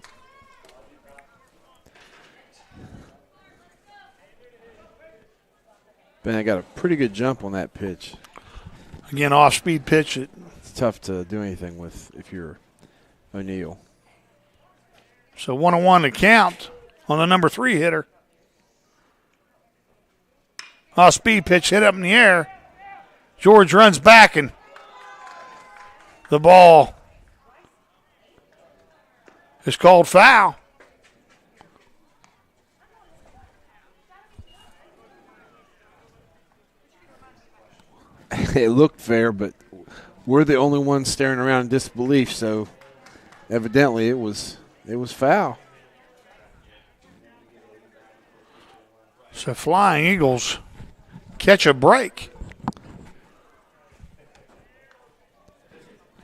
Bennett got a pretty good jump on that pitch. Again, off-speed pitch. It's tough to do anything with if you're O'Neill. So 1-1 to count on the number 3 hitter. Off-speed pitch hit up in the air. George runs back, and the ball is called foul. It looked fair, but we're the only ones staring around in disbelief, so evidently it was foul. So Flying Eagles catch a break.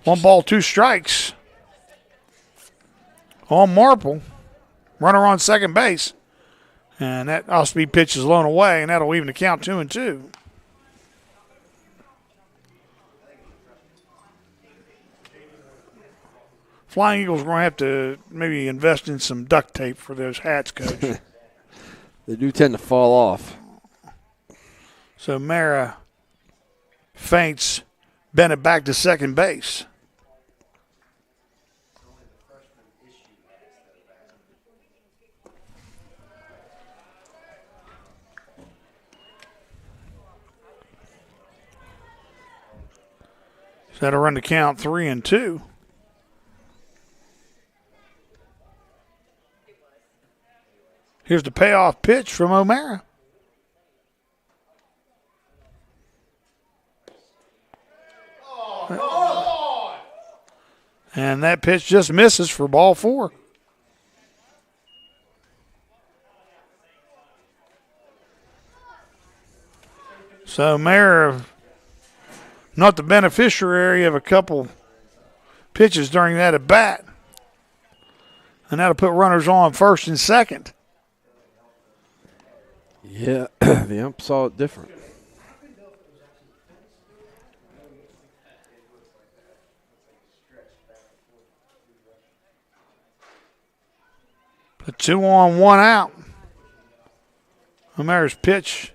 1 ball, 2 strikes. On Marple. Runner on second base. And that off-speed pitch is blown away, and that'll even the count 2-2. Flying Eagles are going to have to maybe invest in some duct tape for those hats, Coach. They do tend to fall off. So Mara feints Bennett back to second base. So that'll run the count 3-2. Here's the payoff pitch from O'Mara. And that pitch just misses for ball 4. So O'Mara, not the beneficiary of a couple pitches during that at bat. And that'll put runners on first and second. Yeah, the ump saw it different. A 2 on, 1 out. O'Mara's pitch.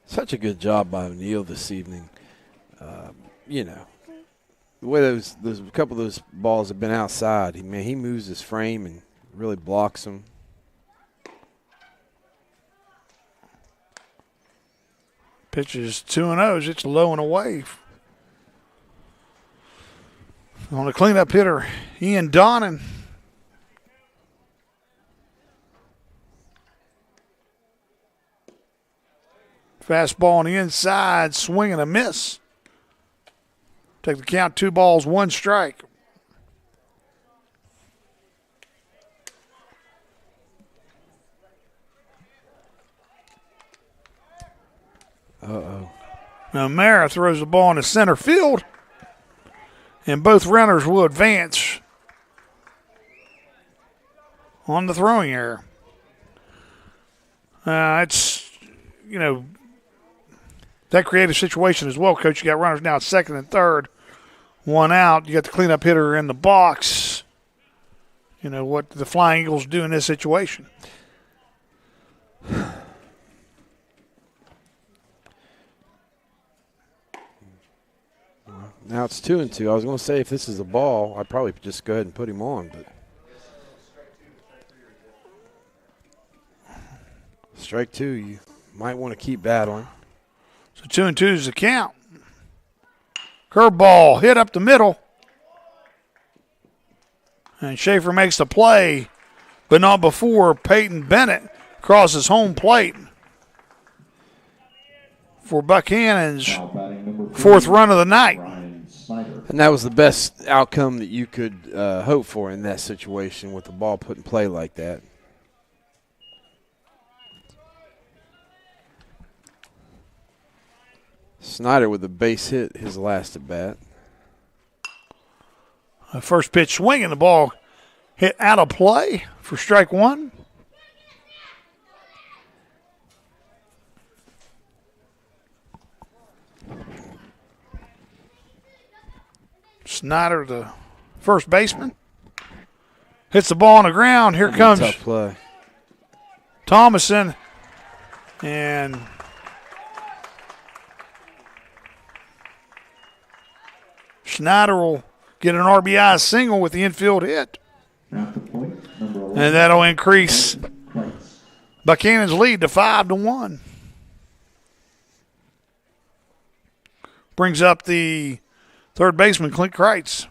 Such a good job by O'Neill this evening. The way those a couple of those balls have been outside, he moves his frame and really blocks them. Pitch is 2-0. It's low and away. On the cleanup hitter, Ian Donnan. Fastball on the inside, swing and a miss. Take the count, 2 balls, 1 strike. Uh-oh. Now Mara throws the ball into center field, and both runners will advance on the throwing error. It's, that created a situation as well, Coach. You got runners now at second and third, 1 out. You got the cleanup hitter in the box. What the Flying Eagles do in this situation. Now it's 2-2. I was going to say if this is a ball, I'd probably just go ahead and put him on, but strike 2, you might want to keep battling. So 2-2 is the count. Curveball hit up the middle. And Schaefer makes the play, but not before Peyton Bennett crosses home plate for Buckhannon's 4th run of the night. And that was the best outcome that you could hope for in that situation with the ball put in play like that. Snyder with a base hit his last at bat. First pitch swinging, the ball hit out of play for strike 1. Snyder, the first baseman, hits the ball on the ground. Here comes tough play. Thomason, and Snyder will get an RBI single with the infield hit. And that'll increase Buckhannon's lead to 5-1. Brings up the third baseman, Clint Kreitz.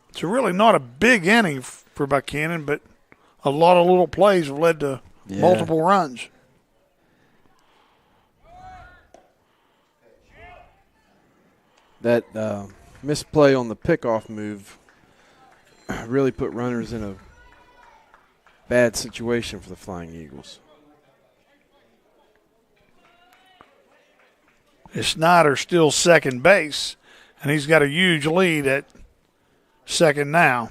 It's really not a big inning for Buckhannon, but a lot of little plays have led to multiple runs. That misplay on the pickoff move really put runners in a bad situation for the Flying Eagles. Snyder still second base, and he's got a huge lead at second now.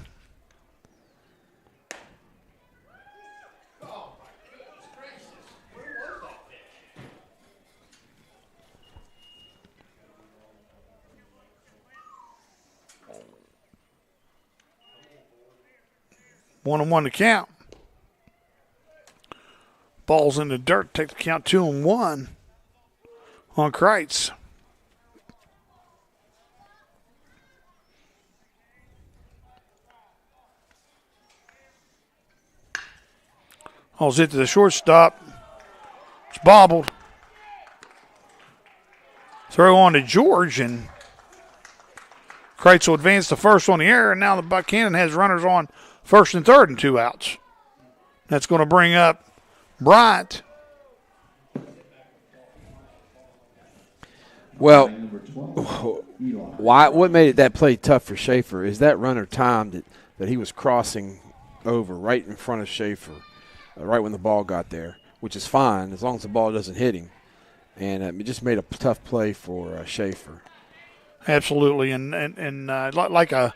One and one to count. Ball's in the dirt. Take the count 2-1 on Kreitz. Ball's hit to the shortstop. It's bobbled. Throw on to George, and Kreitz will advance to first on the air, and now the Buckhannon has runners on first and third and 2 outs. That's going to bring up Bryant. Well, what made that play tough for Schaefer is that runner timed it, that he was crossing over right in front of Schaefer, right when the ball got there, which is fine as long as the ball doesn't hit him. And it just made a tough play for Schaefer. Absolutely, and like a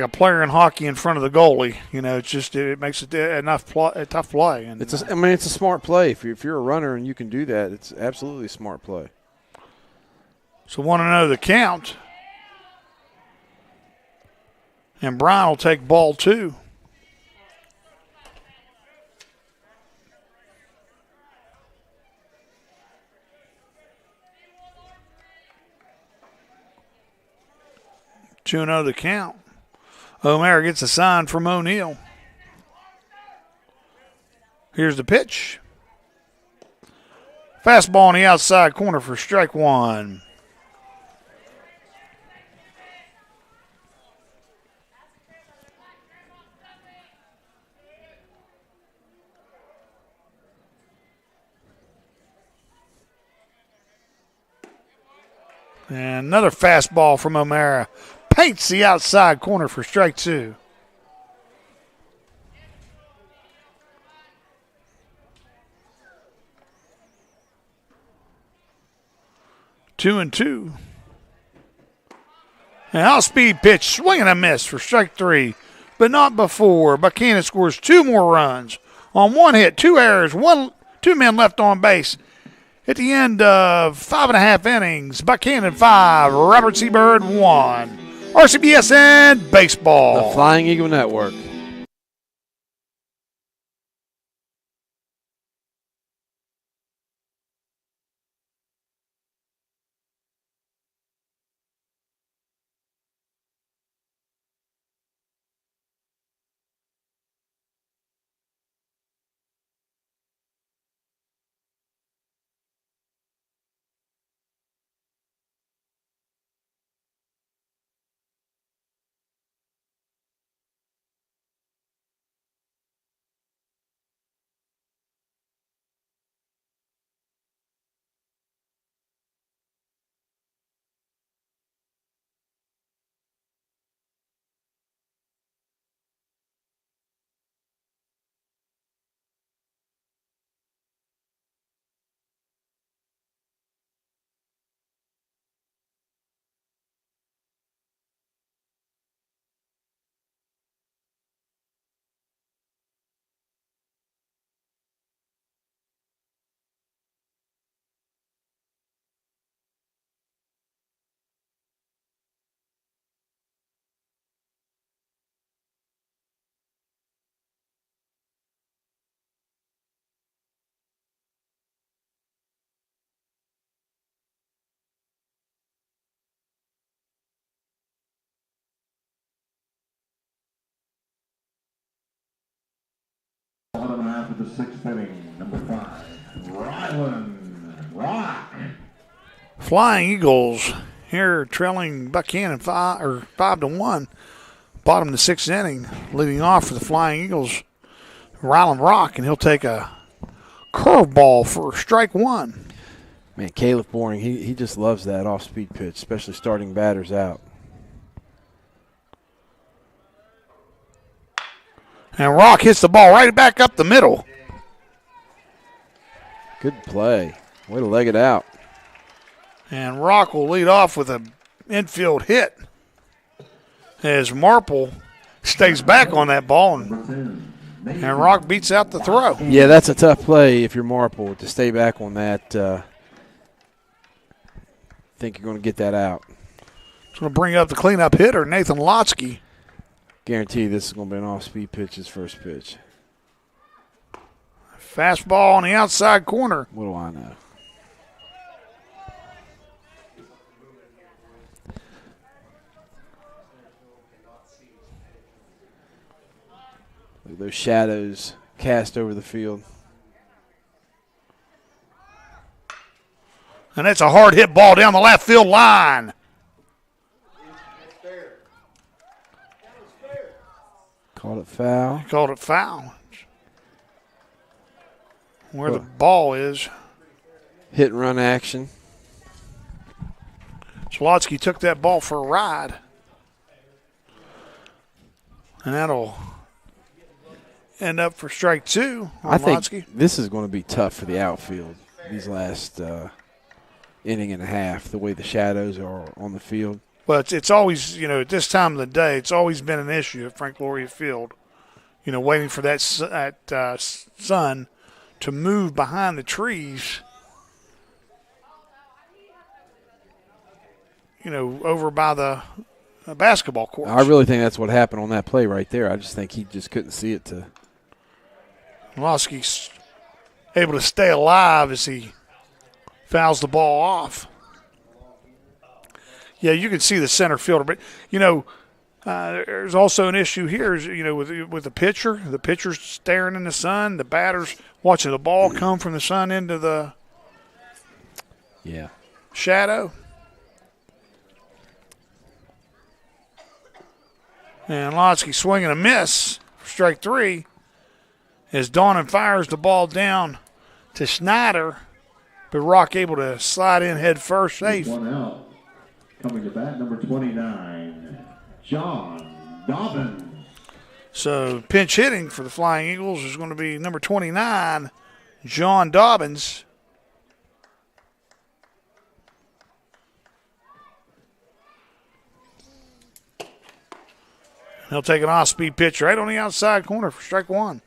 player in hockey in front of the goalie, it's just it makes it a tough play. And it's a smart play. If you're a runner and you can do that, it's absolutely a smart play. So 1-0 the count, and Brian will take ball 2. 2-0 the count. O'Mara gets a sign from O'Neal. Here's the pitch. Fastball on the outside corner for strike one. And another fastball from O'Mara. Paints the outside corner for strike two. Two and two. And off-speed pitch, swing and a miss for strike three, but not before. Buckhannon scores two more runs on one hit, two errors, two men left on base. At the end of 5.5 innings, Buckhannon 5, Robert Seabird 1. RCBSN Baseball. The Flying Eagle Network. Bottom half of the sixth inning, number 5, Ryland Rock. Flying Eagles here trailing Buckhannon 5-1. Bottom of the sixth inning, leading off for the Flying Eagles, Ryland Rock, and he'll take a curveball for strike one. Man, Caleb Boring, he just loves that off-speed pitch, especially starting batters out. And Rock hits the ball right back up the middle. Good play. Way to leg it out. And Rock will lead off with an infield hit as Marple stays back on that ball, and Rock beats out the throw. Yeah, that's a tough play if you're Marple to stay back on that. Think you're going to get that out. It's going to bring up the cleanup hitter, Nathan Lotsky. Guarantee this is going to be an off-speed pitch, his first pitch. Fastball on the outside corner. What do I know? Look at those shadows cast over the field. And that's a hard hit ball down the left field line. Called it foul. He called it foul. Where the ball is. Hit and run action. Slotsky took that ball for a ride. And that'll end up for strike two on I think Lotsky. this is going to be tough for the outfield these last inning and a half, the way the shadows are on the field. But it's always, at this time of the day, it's always been an issue at Frank Loria Field. Waiting for that sun to move behind the trees, over by the basketball court. I really think that's what happened on that play right there. I just think he just couldn't see it. Losky's able to stay alive as he fouls the ball off. Yeah, you can see the center fielder, but there's also an issue here. Is, with the pitcher, the pitcher's staring in the sun, the batter's watching the ball come from the sun into the shadow. And Lotsky swinging a miss for strike 3 as Donnan fires the ball down to Snyder, but Rock able to slide in head first, safe. One out. Coming to bat, number 29, John Dobbins. So pinch hitting for the Flying Eagles is going to be number 29, John Dobbins. He'll take an off-speed pitch right on the outside corner for strike 1.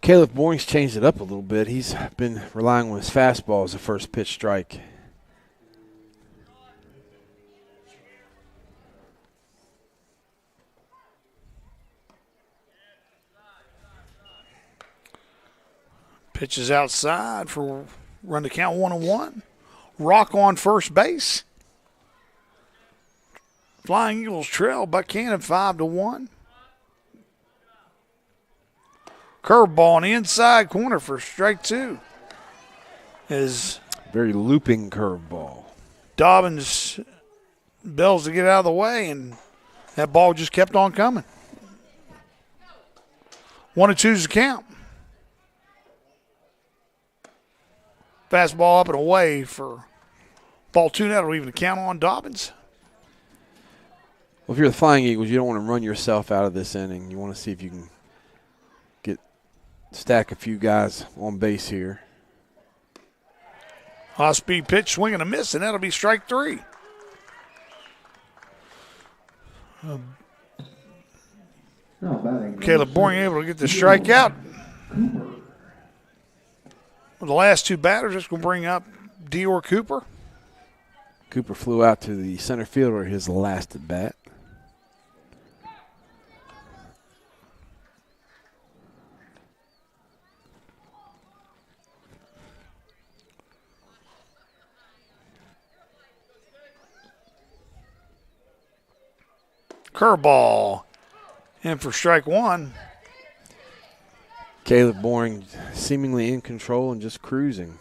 Caleb Boring's changed it up a little bit. He's been relying on his fastball as a first pitch strike. Pitches outside for run to count 1-1. Rock on first base. Flying Eagles trail Buckhannon 5-1. Curveball on the inside corner for strike 2. Is very looping curveball. Dobbins bells to get out of the way, and that ball just kept on coming. 1-2's the count. Fastball up and away for ball 2. That'll even count on Dobbins. Well, if you're the Flying Eagles, you don't want to run yourself out of this inning. You want to see if you can stack a few guys on base here. High-speed pitch, swing and a miss, and that'll be strike 3. Caleb Boring able to get the strikeout. Well, the last 2 batters, that's going to bring up Dior Cooper. Cooper flew out to the center fielder his last at bat. Curveball. And for strike 1. Caleb Boring seemingly in control and just cruising.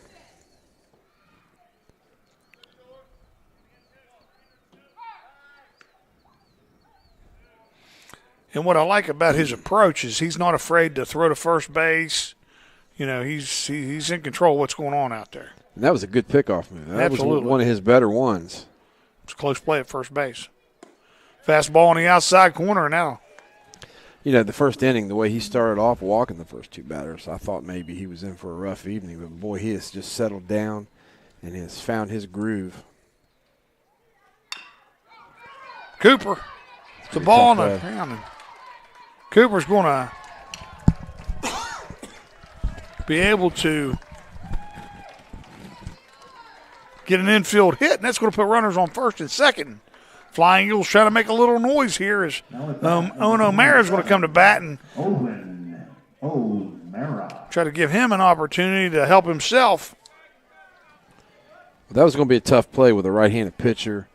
And what I like about his approach is he's not afraid to throw to first base. He's in control of what's going on out there. And that was a good pickoff move. That Absolutely. was one of his better ones. It's a close play at first base. Fastball on the outside corner now. The first inning, the way he started off walking the first 2 batters, I thought maybe he was in for a rough evening. But, boy, he has just settled down and has found his groove. Cooper. It's the ball on the ground. Cooper's going to be able to get an infield hit, and that's going to put runners on first and second. Flying Eagles trying to make a little noise here as Owen O'Mara is going to come to bat and try to give him an opportunity to help himself. Well, that was going to be a tough play with a right-handed pitcher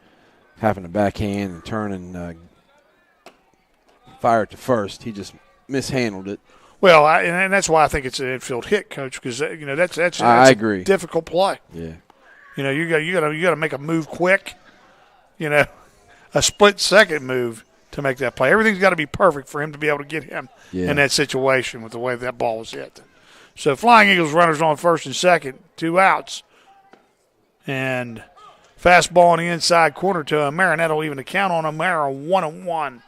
having to backhand and turn and fire it to first. He just mishandled it. Well, and that's why I think it's an infield hit, Coach, because that's I agree. A difficult play. Yeah. You got to make a move quick. A split-second move to make that play. Everything's got to be perfect for him to be able to get him in that situation with the way that ball was hit. So Flying Eagles runners on first and second, 2 outs. And fastball on the inside corner to O'Mara, and that'll even count on O'Mara 1-1.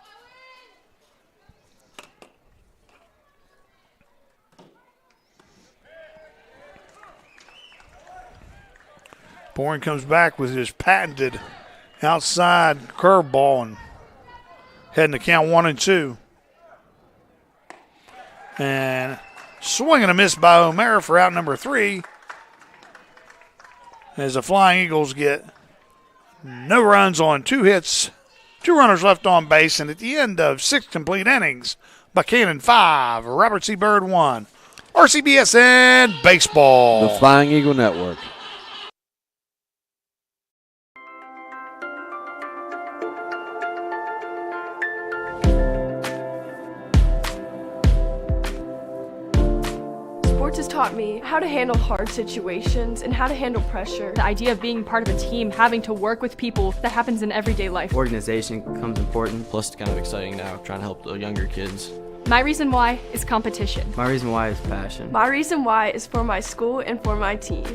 Boring comes back with his patented outside curveball and heading to count 1-2. And swing and a miss by O'Mara for out number 3. As the Flying Eagles get no runs on 2 hits, 2 runners left on base, and at the end of 6 complete innings, Buckhannon 5, Robert C. Byrd 1. RCBSN Baseball. The Flying Eagle Network. taught me how to handle hard situations and how to handle pressure. The idea of being part of a team, having to work with people, that happens in everyday life. Organization becomes important, plus it's kind of exciting now, trying to help the younger kids. My reason why is competition. My reason why is passion. My reason why is for my school and for my team.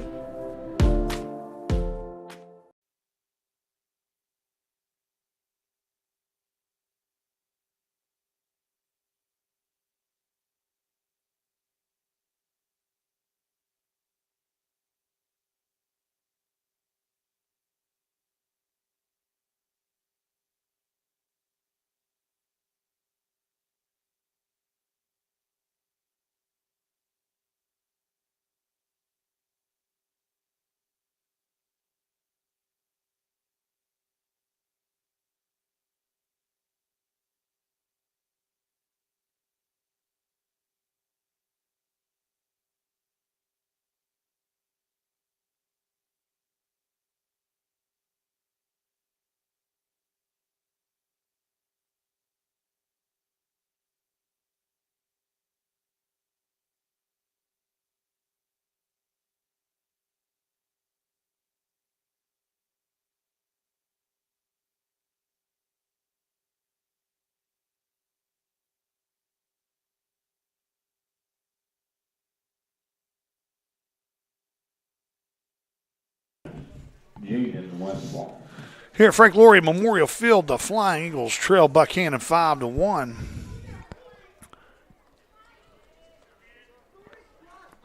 Here at Frank Loria Memorial Field, the Flying Eagles trail Buckhannon 5-1.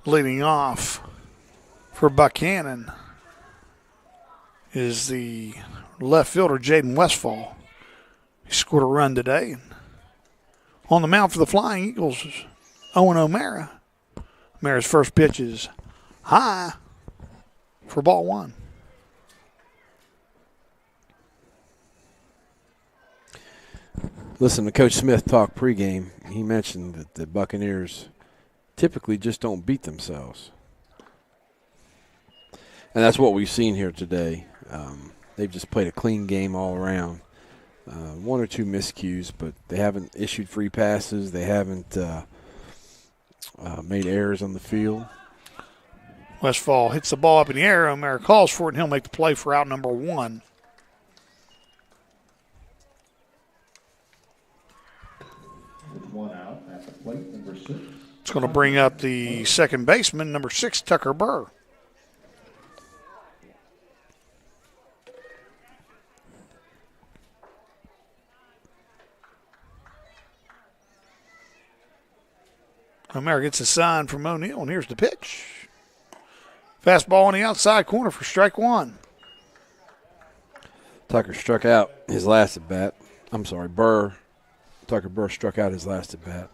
Leading off for Buckhannon is the left fielder, Jaden Westfall. He scored a run today. On the mound for the Flying Eagles is Owen O'Mara. O'Mara's first pitch is high for ball one. Listen to Coach Smith talk pregame. He mentioned that the Buccaneers typically just don't beat themselves. And that's what we've seen here today. They've just played a clean game all around. One or two miscues, but they haven't issued free passes. They haven't made errors on the field. Westfall hits the ball up in the air. O'Mara calls for it, and he'll make the play for out number one. One out at the plate, number 6. It's going to bring up the second baseman, number 6, Tucker Burr. O'Mara gets a sign from O'Neal, and here's the pitch. Fastball on the outside corner for strike one. Tucker struck out his last at bat. I'm sorry, Tucker Burr struck out his last at bat.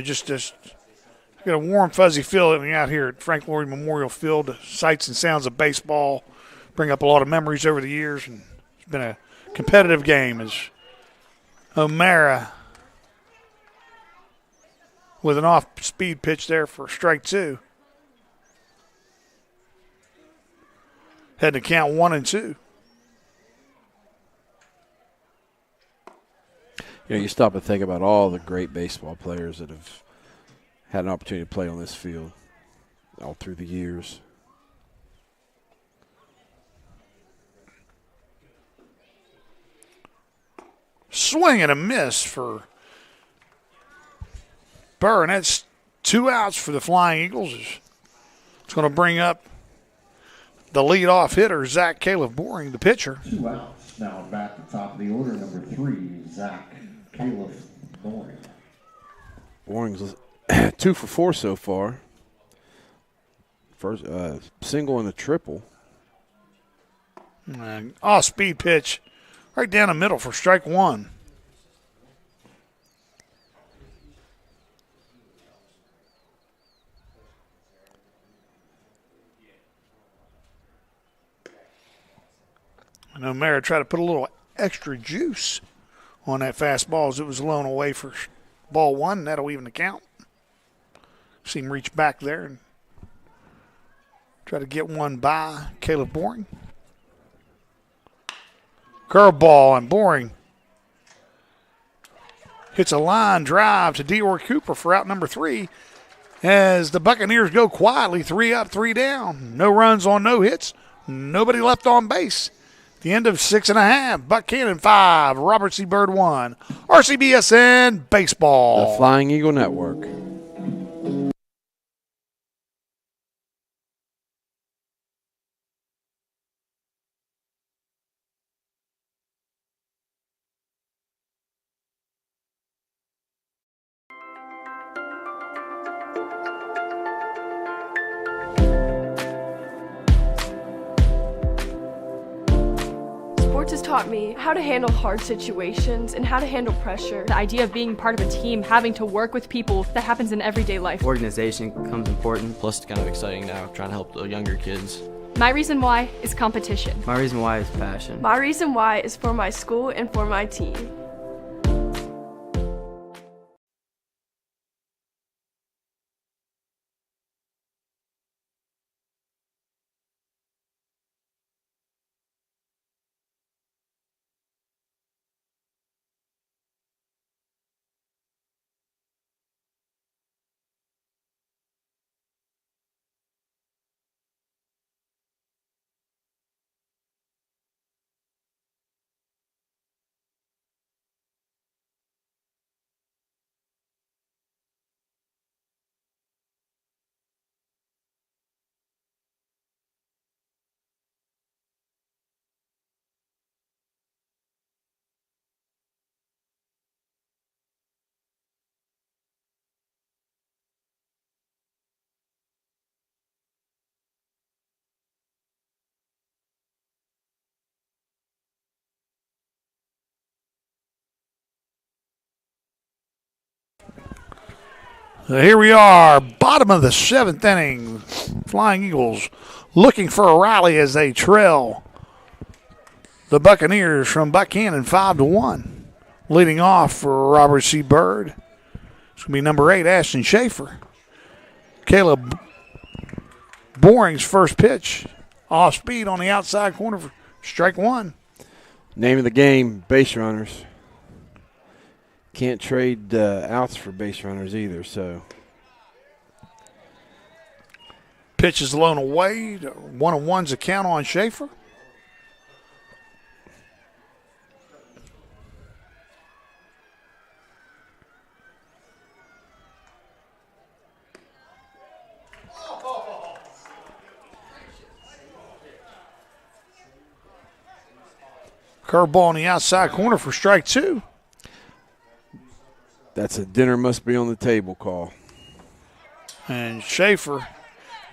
Just got a warm, fuzzy feeling out here at Frank Loria Memorial Field. The sights and sounds of baseball bring up a lot of memories over the years, and it's been a competitive game as O'Mara with an off-speed pitch there for strike two. Had to count 1-2. You stop and think about all the great baseball players that have had an opportunity to play on this field all through the years. Swing and a miss for Burr, and that's 2 outs for the Flying Eagles. It's going to bring up the leadoff hitter, Zach Caleb Boring, the pitcher. 2 outs. Now back at the top of the order, number 3, Zach Caleb Boring. Boring's 2 for 4 so far. First single and a triple. Off-speed pitch right down the middle for strike one. And O'Mara tried to put a little extra juice on that fastball as it was blown away for ball one, and that'll even the count. See him reach back there and try to get one by Caleb Boring. Curveball, and Boring hits a line drive to Dior Cooper for out number 3 as the Buccaneers go quietly 3 up, 3 down. No runs on no hits. Nobody left on base. The end of 6.5. Buckhannon 5, Robert C. Byrd 1. RCBSN Baseball. The Flying Eagle Network. Sports has taught me how to handle hard situations and how to handle pressure. The idea of being part of a team, having to work with people, that happens in everyday life. Organization becomes important, plus it's kind of exciting now, trying to help the younger kids. My reason why is competition. My reason why is passion. My reason why is for my school and for my team. So here we are, bottom of the 7th inning. Flying Eagles looking for a rally as they trail the Buccaneers from Buckhannon 5-1. Leading off for Robert C. Byrd. It's going to be number 8, Ashton Schaefer. Caleb Boring's first pitch. Off speed on the outside corner for strike 1. Name of the game, base runners. Can't trade outs for base runners either, so. Pitch is blown away. 1-1's a count on Schaefer. Curveball on the outside corner for strike 2. That's a dinner must be on the table call. And Schaefer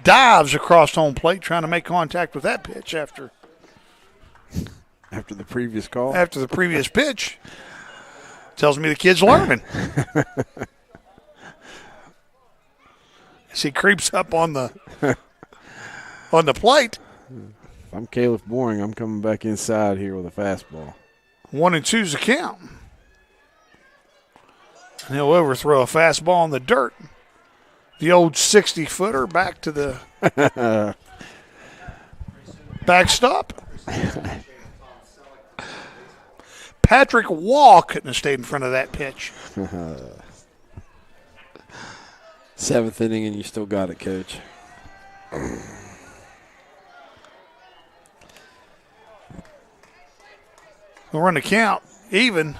dives across home plate trying to make contact with that pitch after the previous call? After the previous pitch. Tells me the kid's learning. As he creeps up on the plate. If I'm Caleb Boring, I'm coming back inside here with a fastball. 1-2's the count. And he'll overthrow a fastball in the dirt. The old 60-footer back to the backstop. Patrick Wall couldn't have stayed in front of that pitch. 7th inning and you still got it, Coach. We'll run the count even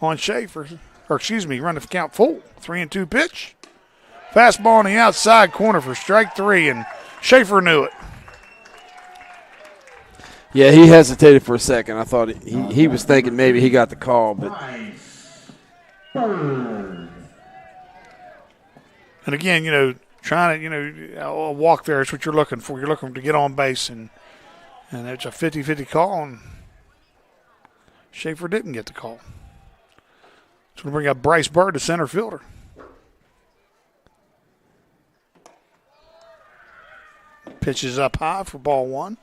on Schaefer. Or excuse me, run the count full. 3-2 pitch. Fastball on the outside corner for strike 3, and Schaefer knew it. Yeah, he hesitated for a second. I thought he was thinking maybe he got the call, but. And again, trying to, a walk there is what you're looking for. You're looking to get on base, and it's a 50-50 call, and Schaefer didn't get the call. So we'll bring up Bryce Byrd, the center fielder. Pitches up high for ball 1.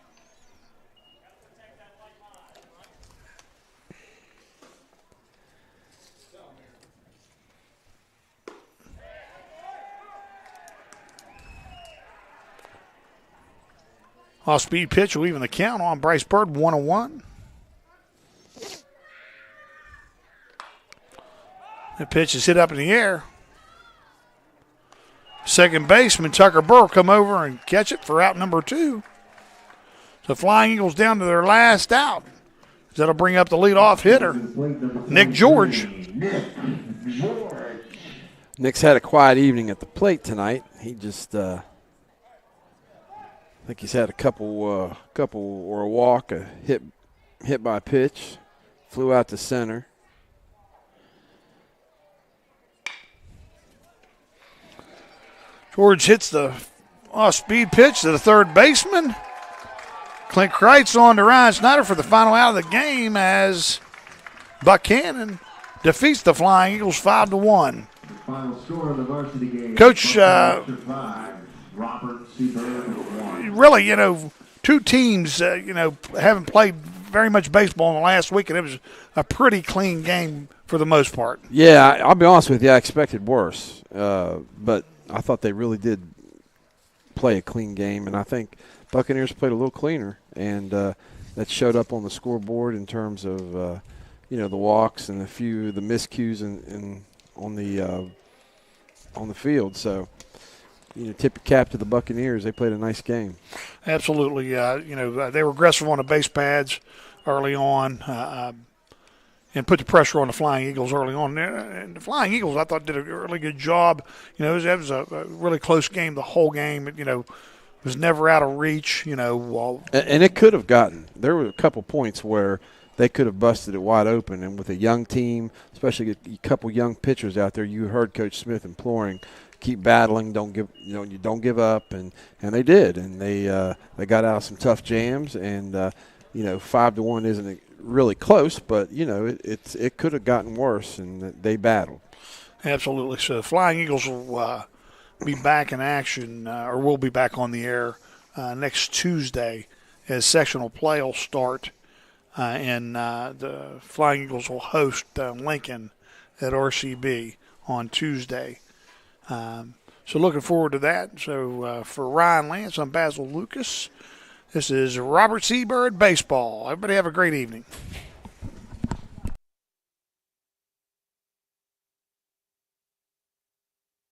Off-speed pitch will even the count on Bryce Bird, 1-1. The pitch is hit up in the air. Second baseman Tucker Burr will come over and catch it for out number 2. So Flying Eagles down to their last out. That'll bring up the leadoff hitter, Nick George. Nick's had a quiet evening at the plate tonight. He just, I think he's had a couple or a walk, a hit by pitch, flew out to center. George hits the off-speed pitch to the third baseman. Clint Kreitz on to Ryan Snyder for the final out of the game as Buckhannon defeats the Flying Eagles 5-1. Final score of the varsity game. Coach, 5, Robert Seabird 1. Really, two teams, haven't played very much baseball in the last week, and it was a pretty clean game for the most part. Yeah, I'll be honest with you. I expected worse, but I thought they really did play a clean game, and I think Buccaneers played a little cleaner, and that showed up on the scoreboard in terms of the walks and the miscues on the field. So, tip your cap to the Buccaneers. They played a nice game. Absolutely. They were aggressive on the base pads early on and put the pressure on the Flying Eagles early on. And the Flying Eagles, I thought, did a really good job. It was a really close game the whole game. It was never out of reach. And it could have gotten. There were a couple points where they could have busted it wide open. And with a young team, especially a couple young pitchers out there, you heard Coach Smith imploring, keep battling, don't give up, and they did, and they got out of some tough jams, and 5-1 isn't really close, but it could have gotten worse, and they battled. Absolutely. So the Flying Eagles will be back in action, or will be back on the air next Tuesday as sectional play will start, and the Flying Eagles will host Lincoln at RCB on Tuesday. So looking forward to that. So for Ryan Lance, I'm Basil Lucas. This is Robert Seabird Baseball. Everybody have a great evening.